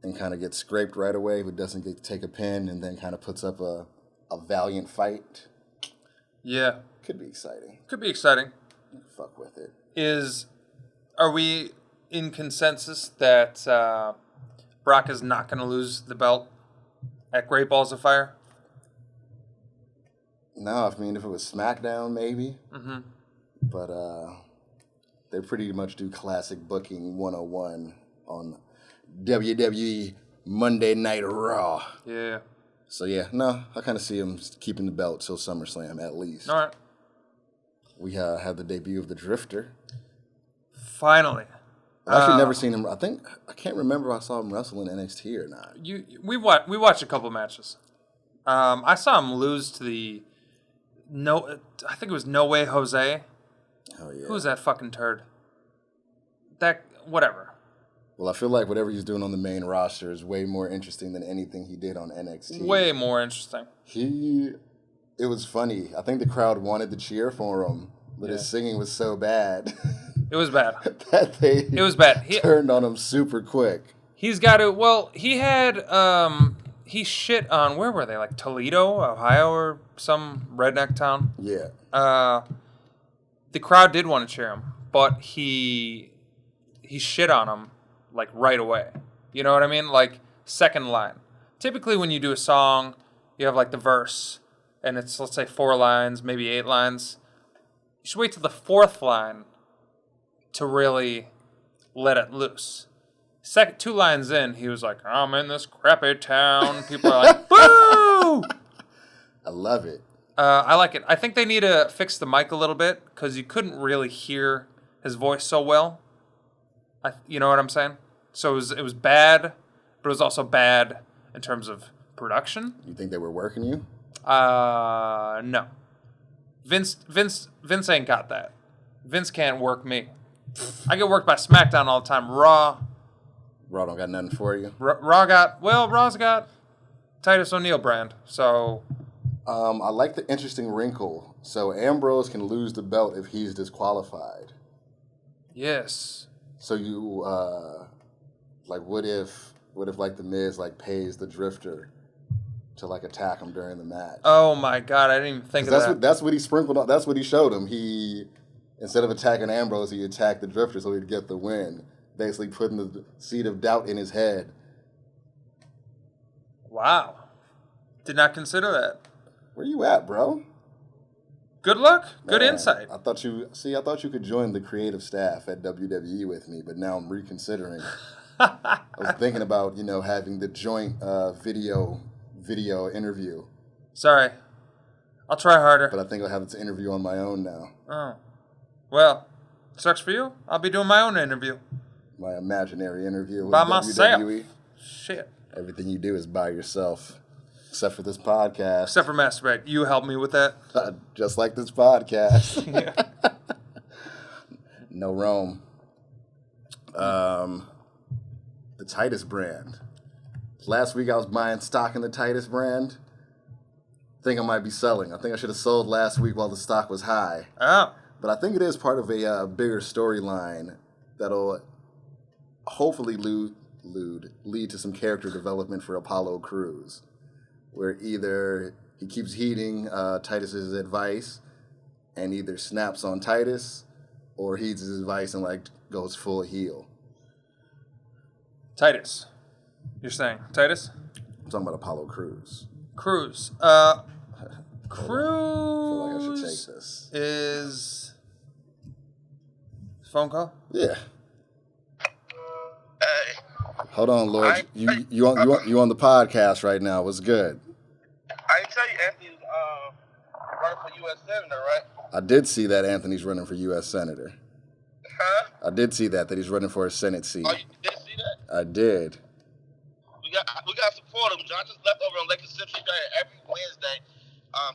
And kind of gets scraped right away, but doesn't get to take a pin, and then kind of puts up a valiant fight.
Yeah.
Could be exciting.
Could be exciting.
Fuck with it.
Are we in consensus that Brock is not going to lose the belt at Great Balls of Fire?
No, I mean, if it was SmackDown, maybe.
Mm-hmm.
But they pretty much do classic booking 101 on WWE Monday Night Raw.
Yeah.
So, yeah, no, I kind of see him keeping the belt till SummerSlam, at least.
All right.
We had the debut of the Drifter.
Finally.
I've actually never seen him. I can't remember if I saw him wrestle in NXT or not.
We watched a couple matches. I saw him lose to I think it was No Way Jose.
Oh, yeah.
Who was that fucking turd? Whatever.
Well, I feel like whatever he's doing on the main roster is way more interesting than anything he did on NXT.
Way more interesting.
It was funny. I think the crowd wanted to cheer for him, but his singing was so bad.
It was bad.
It
was bad.
He turned on him super quick.
He's got to... Well, he had... he shit on... Where were they? Like Toledo, Ohio, or some redneck town?
Yeah.
The crowd did want to cheer him, but he shit on him, like, right away. You know what I mean? Like, second line. Typically, when you do a song, you have, like, the verse, and it's, let's say, 4 lines, maybe 8 lines. You should wait till the 4th line to really let it loose. Second, 2 lines in, he was like, I'm in this crappy town. People are like, boo!
I love it.
I like it. I think they need to fix the mic a little bit because you couldn't really hear his voice so well. You know what I'm saying? So it was bad, but it was also bad in terms of production.
You think they were working you?
No. Vince ain't got that. Vince can't work me. I get worked by SmackDown all the time. Raw
don't got nothing for you.
Raw's got Titus O'Neil brand. So
I like the interesting wrinkle. So Ambrose can lose the belt if he's disqualified.
yes.
So you what if like the Miz like pays the Drifter to like attack him during the match?
Oh my God, I didn't even think of that.
That's what he sprinkled on. That's what he showed him. He, instead of attacking Ambrose, he attacked the Drifter so he'd get the win. Basically putting the seed of doubt in his head.
Wow. Did not consider that.
Where you at, bro?
Good luck. Good
Man,
insight.
I thought you could join the creative staff at WWE with me, but now I'm reconsidering. I was thinking about, having the joint video interview.
Sorry. I'll try harder.
But I think I'll have this interview on my own now.
Oh. Well, sucks for you. I'll be doing my own interview.
My imaginary interview with
By myself.
WWE.
Shit.
Everything you do is by yourself. Except for this podcast.
Except for masturbate. You help me with that.
Just like this podcast.
Yeah.
No Rome. The Titus brand. Last week I was buying stock in the Titus brand. Think I might be selling. I think I should have sold last week while the stock was high.
Oh.
But I think it is part of a bigger storyline that'll hopefully lead to some character development for Apollo Crews, where either he keeps heeding Titus's advice and either snaps on Titus or heeds his advice and goes full heel.
Titus. You're saying Titus?
I'm talking about Apollo Crews.
Cruz. Cruz
I feel like I should take this.
is phone call?
Yeah.
Hey.
Hold on, Lord. You on the podcast right now. What's good?
I didn't tell you Anthony's running for U.S. Senator, right?
I did see that Anthony's running for U.S. Senator.
Huh?
I did see that he's running for a Senate seat.
Oh, you did see that?
I did.
We got to support him. John just left over on Lake Central every Wednesday,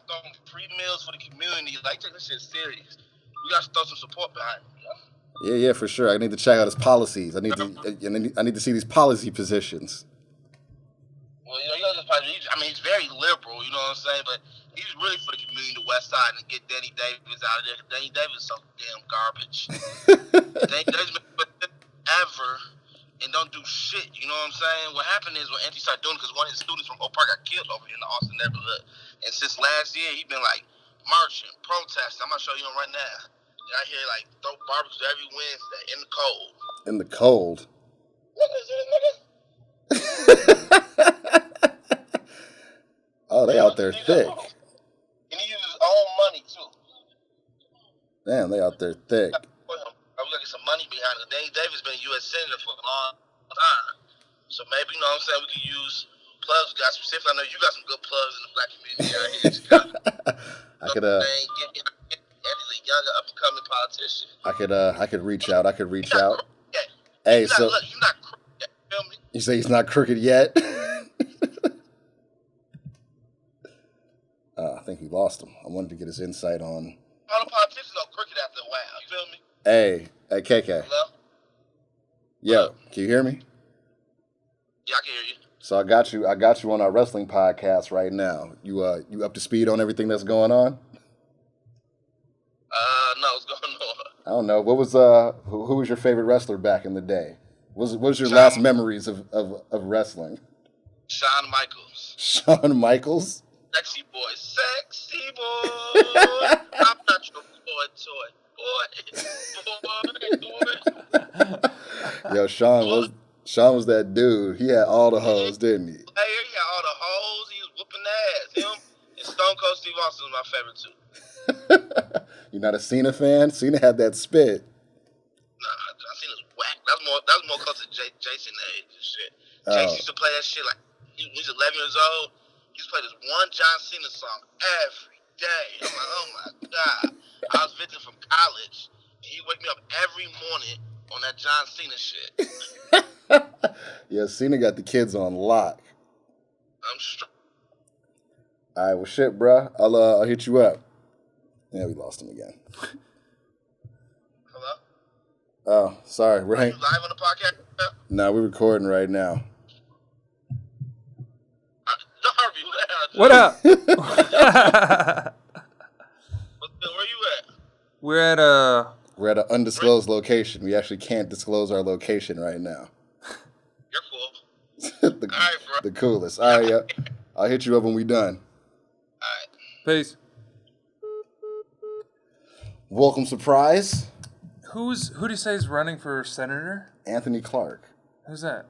throwing free meals for the community. Take this shit serious. We got to throw some support behind him.
Yeah, for sure. I need to check out his policies. I need to see these policy positions.
Well, he's very liberal, you know what I'm saying? But he's really for the community, the West Side, and get Danny Davis out of there. Danny Davis is so damn garbage. Danny Davis been ever and don't do shit, you know what I'm saying? What happened is when Anthony started doing it, because one of his students from Oak Park got killed over here in the Austin neighborhood. And since last year, he's been marching, protesting. I'm going to show you him right now. Out here, throw barbecues every Wednesday in the cold.
In the cold?
Nigga.
Oh, they out there thick.
And he uses his own money, too.
Damn, they out there thick.
We got to get some money behind it. Danny Davis been a U.S. Senator for a long time. So maybe, you know what I'm saying, we could use plugs. We got specifically, I know you got some good plugs in the black community out here in Chicago. Younger, up-and-coming politician.
I could reach out.
Hey,
so
he's not crooked yet. Feel me?
You say he's not crooked yet? I think he lost him. I wanted to get his insight on.
All the politicians are crooked after a while. You feel me?
Hey, KK.
Hello?
Yo, can you hear me?
Yeah, I can hear you.
So I got you on our wrestling podcast right now. You up to speed on everything that's going on?
No, what's going on?
I don't know. What was who was your favorite wrestler back in the day? What was your last memories of wrestling?
Shawn Michaels.
Shawn Michaels?
Sexy boy. I'm not your boy.
Yo, Shawn was that dude. He had all the hoes, didn't he?
Hey, he had all the hoes. He was whooping ass. Him and Stone Cold Steve Austin was my favorite too.
You're not a Cena fan? Cena had that spit.
Nah, Cena's whack. That was more close to Jason age and shit. Jason used to play that shit like he was 11 years old. He used to play this one John Cena song every day. I'm like, oh my god. I was visiting from college, and he wake me up every morning on that John Cena shit.
Yeah, Cena got the kids on lock.
I'm straight.
All right, well, shit, bruh. I'll hit you up. Yeah, we lost him again.
Hello?
Oh, sorry. We're
Are you live on the podcast?
No, we're recording right now.
Darby,
What up?
where you at?
We're at
an undisclosed location. We actually can't disclose our location right now.
You're cool.
the,
All right, bro.
the coolest. All right, yeah. I'll hit you up when we done.
All right.
Peace.
Welcome, surprise.
Who do you say is running for senator?
Anthony Clark.
Who's that?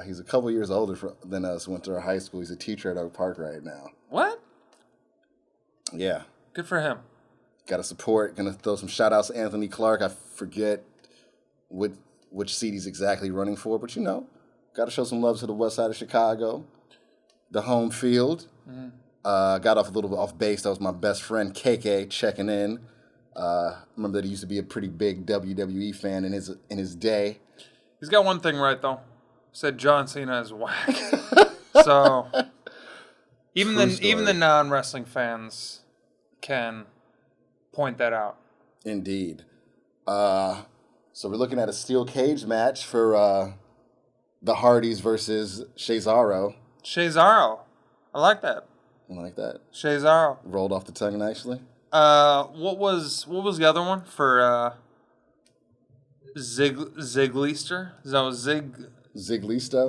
He's a couple years older than us. Went to our high school. He's a teacher at Oak Park right now.
What?
Yeah.
Good for him.
Got to support. Gonna throw some shout outs to Anthony Clark. I forget which seat he's exactly running for, but got to show some love to the west side of Chicago, the home field. Mm-hmm. Got off a little bit off base. That was my best friend KK checking in. Remember that he used to be a pretty big WWE fan in his day.
He's got one thing right though. Said John Cena is whack. So even the non-wrestling fans can point that out.
Indeed. So we're looking at a steel cage match for the Hardys versus Cesaro.
Cesaro. I like that.
You like that?
Cesaro.
Rolled off the tongue nicely.
What was the other one for Ziglister? No,
Ziglisto?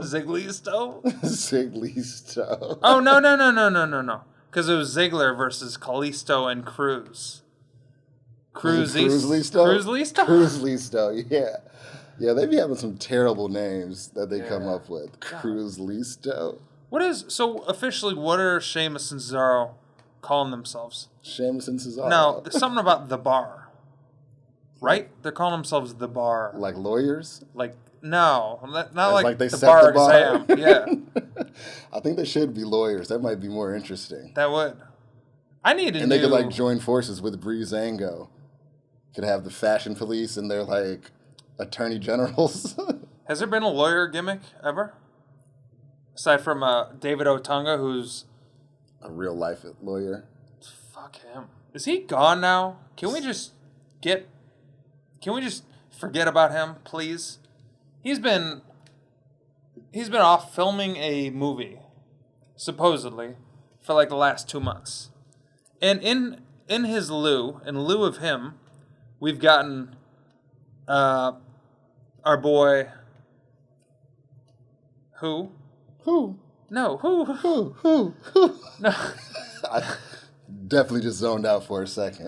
Ziglisto?
Ziglisto.
Oh, no. Because it was Ziggler versus Kalisto and Cruz.
Cruz-Listo, yeah. Yeah, they be having some terrible names that they come up with. Cruz-Listo.
What are Sheamus and Cesaro calling themselves?
Sheamus and Cesaro.
No, there's something about the bar. Right? They're calling themselves the bar.
Like lawyers?
No, not like
they
the
set
bar
the bar.
exam. Yeah.
I think they should be lawyers. That might be more interesting.
That would.
And they could join forces with Breezango. Could have the fashion police and they're like attorney generals.
Has there been a lawyer gimmick ever? Aside from David Otunga, who's
a real life lawyer.
Fuck him. Is he gone now? Can we just forget about him, please? He's been off filming a movie, supposedly, for like the last 2 months. And in lieu of him, we've gotten our boy who?
Who?
No, who?
Who?
No.
I definitely just zoned out for a second.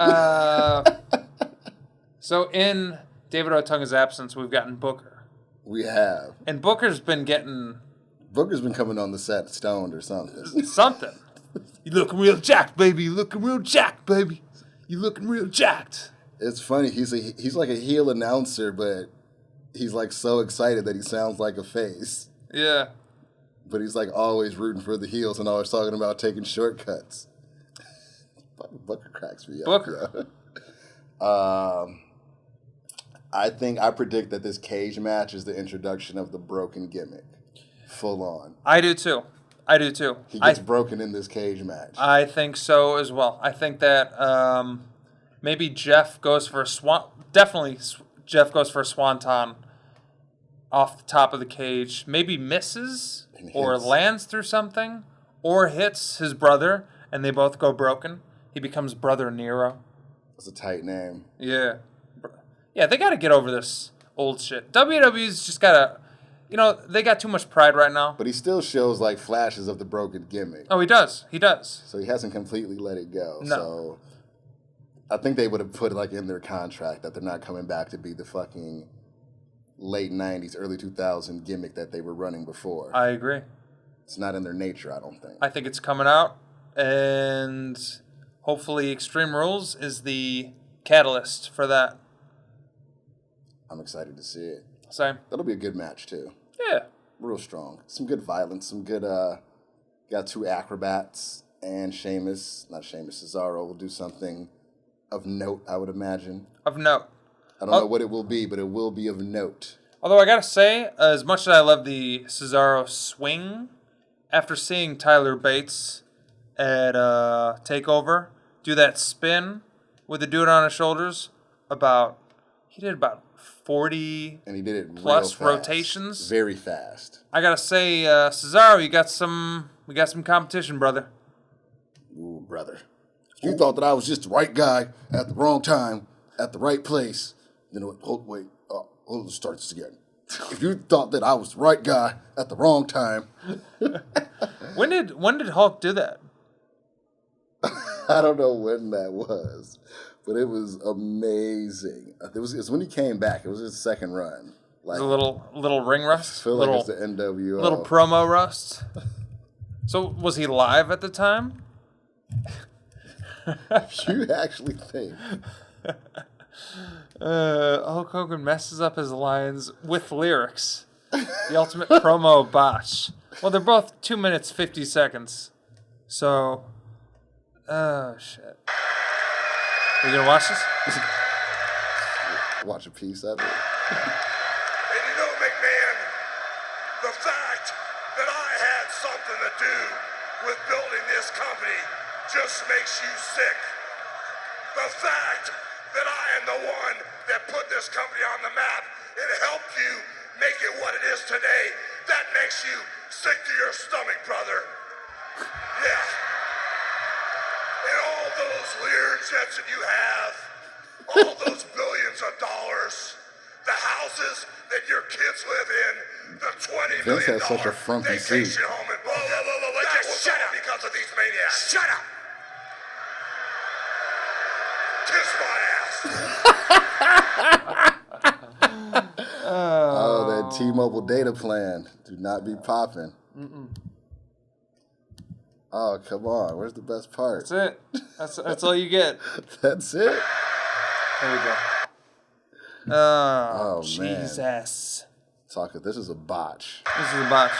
So in David Otunga's absence, we've gotten Booker.
We have.
And Booker's been
coming on the set stoned or something.
Something. You looking real jacked, baby. You looking real jacked, baby. You looking real jacked.
It's funny. He's like a heel announcer, but he's like so excited that he sounds like a face.
Yeah.
But he's like always rooting for the heels and always talking about taking shortcuts. Booker cracks me up.
Booker.
I predict that this cage match is the introduction of the broken gimmick. Full on.
I do too.
He gets broken in this cage match.
I think so as well. I think that maybe Jeff goes for a swanton off the top of the cage. Maybe misses or lands through something or hits his brother and they both go broken. He becomes Brother Nero.
That's a tight name.
Yeah. Yeah, they got to get over this old shit. WWE's just got to, they got too much pride right now.
But he still shows like flashes of the broken gimmick.
Oh, he does.
So he hasn't completely let it go.
No.
So I think they would have put like in their contract that they're not coming back to be the fucking late 90s, early 2000 gimmick that they were running before.
I agree.
It's not in their nature, I don't think.
I think it's coming out, and hopefully Extreme Rules is the catalyst for that.
I'm excited to see it.
Same.
That'll be a good match, too.
Yeah.
Real strong. Some good violence. Some good, got 2 acrobats. And Cesaro will do something of note, I would imagine.
Of note.
I don't know what it will be, but it will be of note.
Although I gotta say, as much as I love the Cesaro swing, after seeing Tyler Bates at TakeOver do that spin with the dude on his shoulders, he did about 40
and he did it
plus
real fast.
rotations.
Very fast.
I gotta say, Cesaro, we got some competition, brother.
Ooh, brother. You thought that I was just the right guy at the wrong time, at the right place. Let's start this again. If you thought that I was the right guy at the wrong time.
When did Hulk do that?
I don't know when that was, but it was amazing. It was when he came back. It was his second run. Like
a little ring rust.
I feel like it's the NWO.
Little promo rust. So was he live at the time?
If you actually think.
Hulk Hogan messes up his lines with lyrics. The ultimate promo botch. Well, they're both 2 minutes 50 seconds. So, shit. Are you gonna watch this?
Watch a piece of it.
And you know, McMahon, the fact that I had something to do with building this company just makes you sick. The fact that I am the one that put this company on the map and helped you make it what it is today, that makes you sick to your stomach, brother. Yeah. And all those Lear jets that you have, all those billions of dollars, the houses that your kids live in, the $20
Vince
million
has such a frumpy
vacation
suit.
home, and blah, blah, blah, blah, blah. Shut up because of these maniacs. Shut up. Kiss my ass.
Oh, that T-Mobile data plan. Do not be popping. Oh, come on. Where's the best part?
That's it. That's all you get.
That's it?
There we go.
Oh, man.
Jesus.
This is a botch.
This is a botch.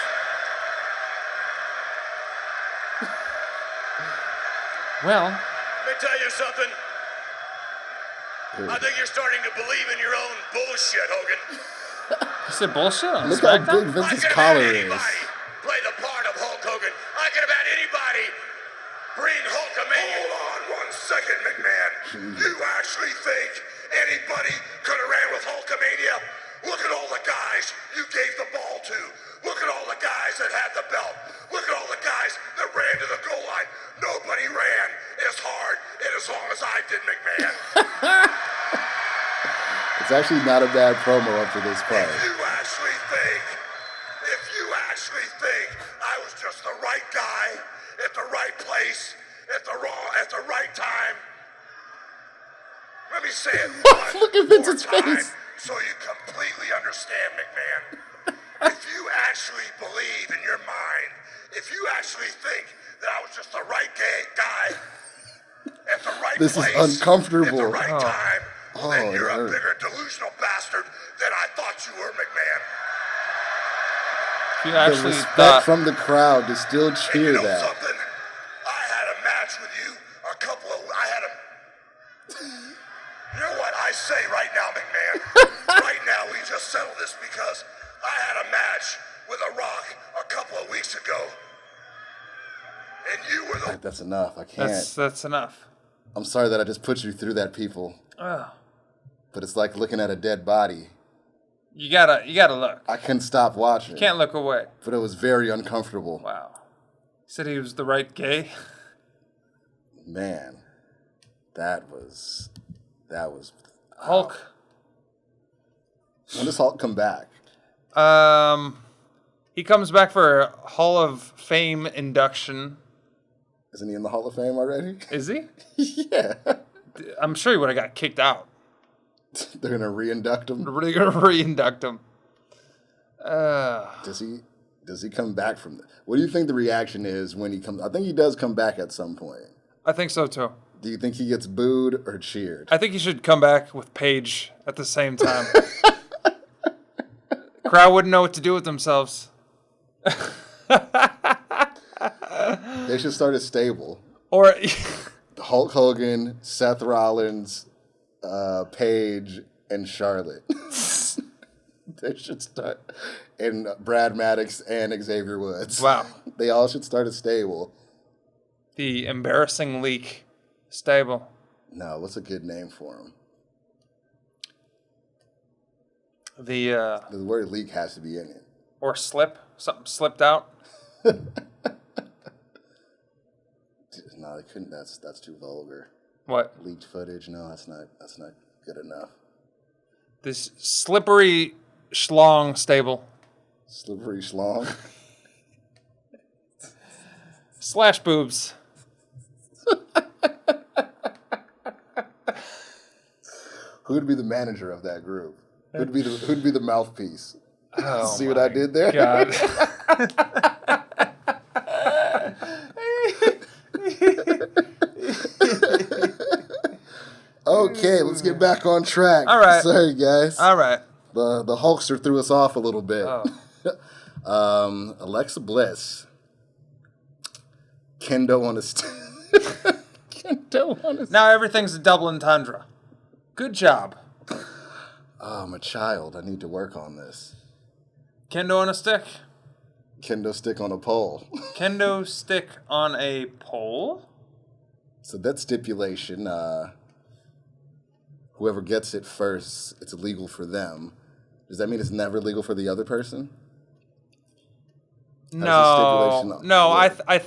Well,
Let me tell you something. I think you're starting to believe in your own bullshit, Hogan.
you said bullshit on
Look how
SmackDown?
big Vince's
I can
collar
have
is.
anybody play the part of Hulk Hogan. I can have had anybody bring Hulkamania. Hold on 1 second, McMahon. You actually think anybody could have ran with Hulkamania? Look at all the guys you gave the ball to. Look at all the guys that had the belt. Look at all the guys that ran to the goal line. Nobody ran as hard and as long as I did, McMahon.
It's actually not a bad promo up to this part.
If you actually think I was just the right guy at the right place at the right time, let me say it one
Look at Vince's
more time
face.
so you completely understand, McMahon. If you actually believe in your mind, if you actually think that I was just the right guy at the right
This
place
is uncomfortable.
at the right time, then you're
it
a
hurts.
bigger delusional bastard than I thought you were, McMahon.
You
The
actually
respect
thought
from the crowd to still
And
cheer
you know
that.
something? I had a match with you You know what I say right now, McMahon? Right now, we just settled this because I had a match with The Rock a couple of weeks ago. And you were the...
That's enough. I can't.
that's enough.
I'm sorry that I just put you through that, people.
Oh.
But it's like looking at a dead body.
You gotta look.
I couldn't stop watching.
Can't look away.
But it was very uncomfortable.
Wow. He said he was the right gay.
Man, that was.
Hulk.
When does Hulk come back?
He comes back for a Hall of Fame induction.
Isn't he in the Hall of Fame already?
Is he?
Yeah.
I'm sure he would have got kicked out.
They're gonna re-induct him.
They're gonna re-induct him.
Does he come back from? What do you think the reaction is when he comes? I think he does come back at some point.
I think so too.
Do you think he gets booed or cheered?
I think he should come back with Paige at the same time. Crowd wouldn't know what to do with themselves.
They should start a stable.
Or
Hulk Hogan, Seth Rollins, Paige, and Charlotte. They should start. And Brad Maddox and Xavier Woods.
wow,
They all should start a stable.
the embarrassing leak stable.
No, what's a good name for them?
The
The word leak has to be in it.
or slip, something slipped out.
No, they couldn't. That's too vulgar.
What?
Leaked footage? No, that's not good enough.
This slippery schlong stable
Slippery schlong.
slash boobs.
Who would be the manager of that group? Who'd be the mouthpiece?
Oh
See what I did there?
God.
Okay, let's get back on track.
All right.
Sorry, guys.
All right.
The Hulkster threw us off a little bit.
Oh.
Alexa Bliss. Kendo on a Kendo on a
Now everything's a double entendre. Good job.
Oh, I'm a child. I need to work on this.
Kendo on a stick.
Kendo stick on a pole.
Kendo stick on a pole.
So that stipulation, whoever gets it first, it's illegal for them. Does that mean it's never legal for the other person? How does the stipulation
No.
work?
I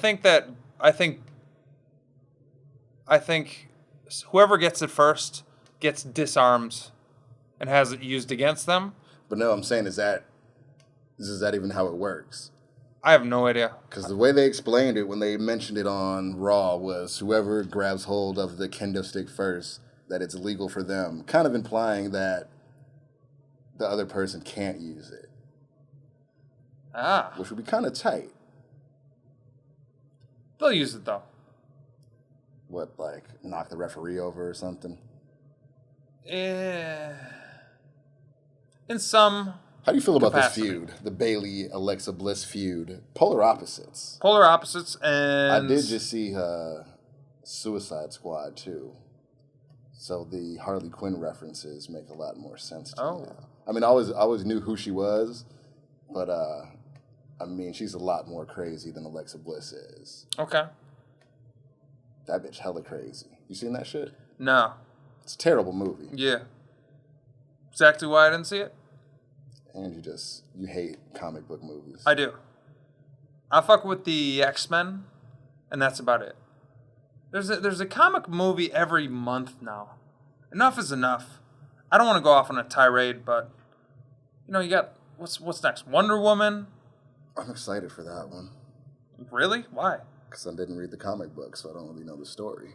think whoever gets it first gets disarmed and has it used against them.
But no, I'm saying is that even how it works?
I have no idea.
Because the way they explained it when they mentioned it on Raw was whoever grabs hold of the kendo stick first, that it's illegal for them, kind of implying that the other person can't use it,
Ah,
which would be kind of tight.
they'll use it though.
What, like knock the referee over or something?
In some
How do you feel about
capacity.
this feud, the Bayley Alexa Bliss feud? Polar opposites.
Polar opposites, and
I did just see Suicide Squad too. So the Harley Quinn references make a lot more sense to me now. I mean, I always knew who she was, but I mean, she's a lot more crazy than Alexa Bliss is.
Okay.
That bitch hella crazy. You seen that shit?
No.
It's a terrible movie.
Yeah. Exactly why I didn't see it.
And you hate comic book movies.
I do. I fuck with the X-Men, and that's about it. There's a comic movie every month now. Enough is enough. I don't want to go off on a tirade, but you got what's next? Wonder Woman?
I'm excited for that one.
Really? Why?
Because I didn't read the comic book, so I don't really know the story.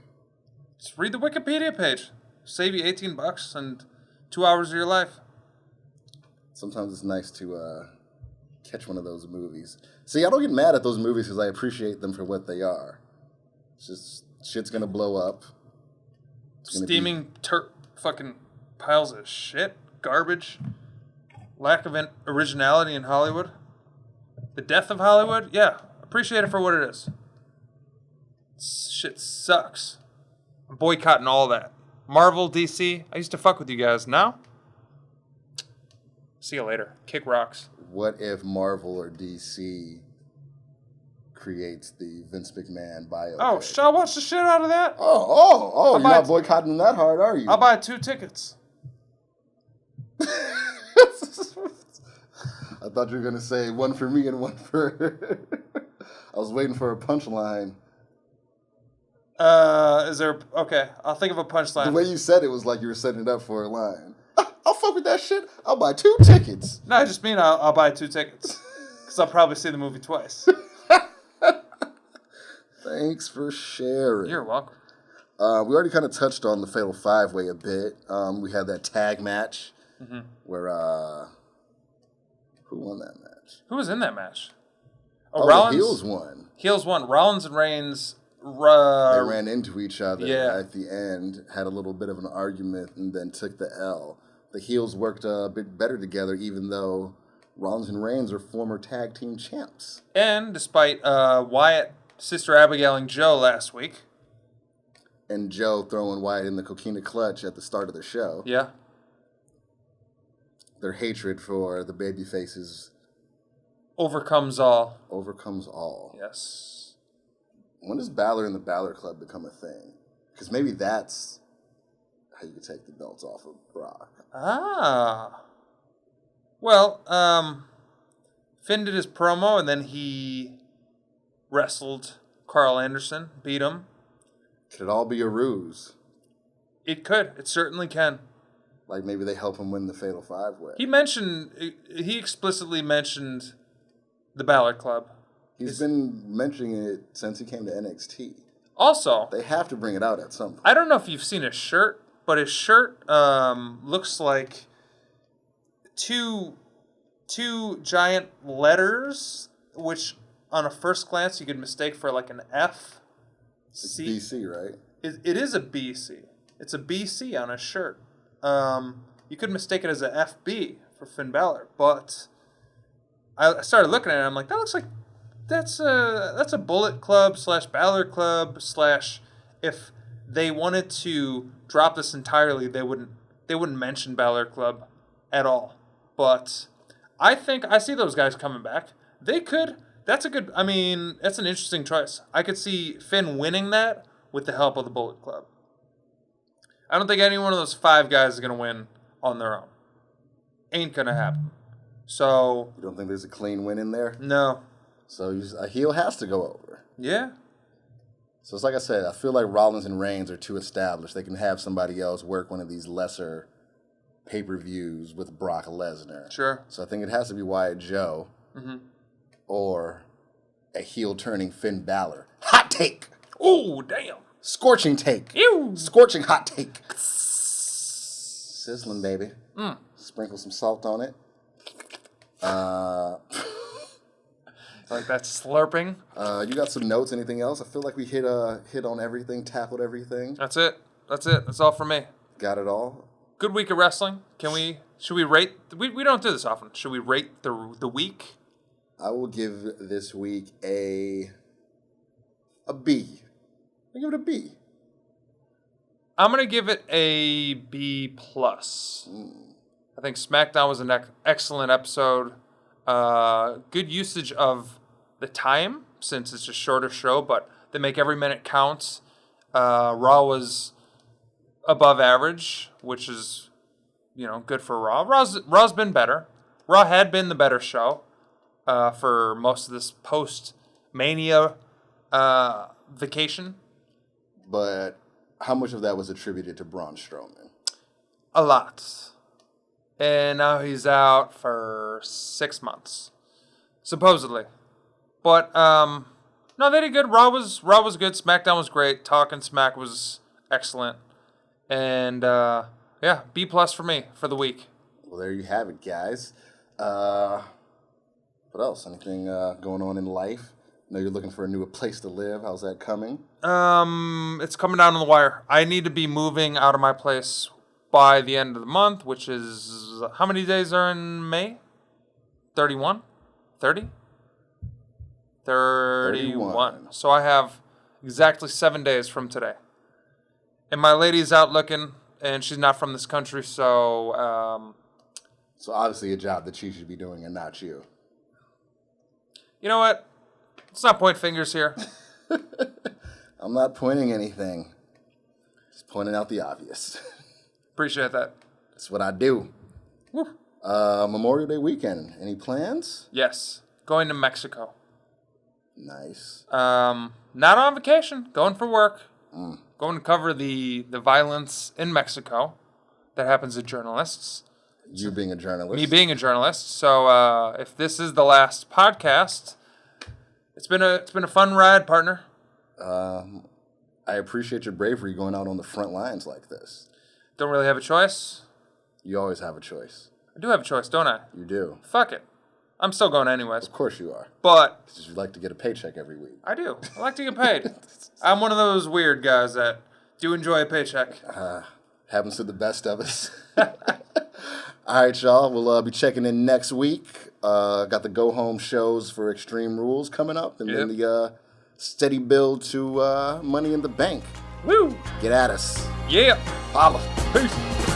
Just read the Wikipedia page. Save you $18 and 2 hours of your life.
Sometimes it's nice to catch one of those movies. See, I don't get mad at those movies because I appreciate them for what they are. It's just, shit's gonna blow up. It's gonna
Steaming fucking piles of shit, garbage, lack of originality in Hollywood, the death of Hollywood. Yeah, appreciate it for what it is. Shit sucks. I'm boycotting all that. Marvel, DC. I used to fuck with you guys. Now, see you later. Kick rocks.
What if Marvel or DC creates the Vince McMahon biopic?
Oh, I'll watch the shit out of that.
Oh! You're
buy
not
it.
boycotting them that hard, are you?
I'll buy 2 tickets.
I thought you were gonna say one for me and one for. I was waiting for a punchline.
Is there? Okay, I'll think of a
The
punchline.
way you said it was like you were setting it up for a line. I'll fuck with that shit. I'll buy 2 tickets.
No, I just mean I'll buy 2 tickets. Because I'll probably see the movie twice.
Thanks for sharing.
You're welcome.
We already kind of touched on the Fatal 5-Way a bit. We had that tag match where who won that match?
Who was in that match?
Oh,
Rollins.
the heels won.
Heels won. Rollins and Reigns.
They ran into each other at the end, had a little bit of an argument, and then took the L. The heels worked a bit better together, even though Rollins and Reigns are former tag team champs.
And despite Wyatt, Sister Abigail, Joe last week.
And Joe throwing Wyatt in the coquina clutch at the start of the show.
Yeah.
Their hatred for the baby faces
overcomes all.
Overcomes all.
Yes.
When does Balor and the Balor Club become a thing? Because maybe that's how you could take the belts off of Brock.
Ah. Well, Finn did his promo, and then he wrestled Carl Anderson, beat him.
Could it all be a ruse?
It could. It certainly can.
Like maybe they help him win the Fatal 5-Way.
He explicitly mentioned the Balor Club.
He's been mentioning it since he came to NXT.
Also,
They have to bring it out at some point.
I don't know if you've seen his shirt, but his shirt looks like two giant letters, which on a first glance you could mistake for like an F.
It's BC, right?
It is a BC. It's a BC on his shirt. You could mistake it as a FB for Finn Balor, but I started looking at it. I'm like, that looks like that's a Bullet Club / Balor Club / if they wanted to drop this entirely, they wouldn't mention Balor Club at all. But I think I see those guys coming back. They could. That's an interesting choice. I could see Finn winning that with the help of the Bullet Club. I don't think any one of those 5 guys is going to win on their own. Ain't going to happen. So...
You don't think there's a clean win in there?
No.
So a heel has to go over.
Yeah.
So it's like I said, I feel like Rollins and Reigns are too established. They can have somebody else work one of these lesser pay-per-views with Brock Lesnar.
Sure.
So I think it has to be Wyatt Joe or a heel-turning Finn Balor. Hot take!
Oh, damn.
Scorching take.
Ew.
Scorching hot take. Sizzling, baby. Sprinkle some salt on it.
Like that slurping.
You got some notes? Anything else? I feel like we hit on everything, tackled everything.
That's it. That's all for me.
Got it all.
Good week of wrestling. Should we rate? We don't do this often. Should we rate the week?
I will give this week a B. I give it a B.
I'm gonna give it a B+. I think SmackDown was an excellent episode. Good usage of the time since it's a shorter show, but they make every minute count. Raw was above average, which is good for Raw. Raw's been better. Raw had been the better show for most of this post-Mania vacation.
But how much of that was attributed to Braun Strowman?
A lot. And now he's out for 6 months, supposedly. But no, they did good. Raw was good. SmackDown was great. Talking Smack was excellent. And yeah, B+ for me for the week.
Well, there you have it, guys. What else? Anything going on in life? I know you're looking for a new place to live. How's that coming?
It's coming down on the wire. I need to be moving out of my place by the end of the month, which is, how many days are in May? 31? 30? 31. So I have exactly 7 days from today. And my lady's out looking, and she's not from this country, so...
So obviously a job that she should be doing and not you.
You know what? Let's not point fingers here.
I'm not pointing anything. Just pointing out the obvious.
Appreciate that.
That's what I do.
Woo.
Memorial Day weekend. Any plans?
Yes. Going to Mexico.
Nice.
Not on vacation. Going for work. Going to cover the violence in Mexico that happens to journalists.
You being a journalist.
Me being a journalist. So if this is the last podcast, it's been a fun ride, partner.
I appreciate your bravery going out on the front lines like this.
Don't really have a choice.
You always have a choice.
I do have a choice, don't I?
You do.
Fuck it. I'm still going anyways.
Of course you are.
But
Because you like to get a paycheck every week.
I do. I like to get paid. I'm one of those weird guys that do enjoy a paycheck.
Happens to the best of us. All right, y'all. We'll be checking in next week. Got the go-home shows for Extreme Rules coming up, and then the steady build to Money in the Bank.
Woo!
Get at us.
Yeah.
Holla.
Peace.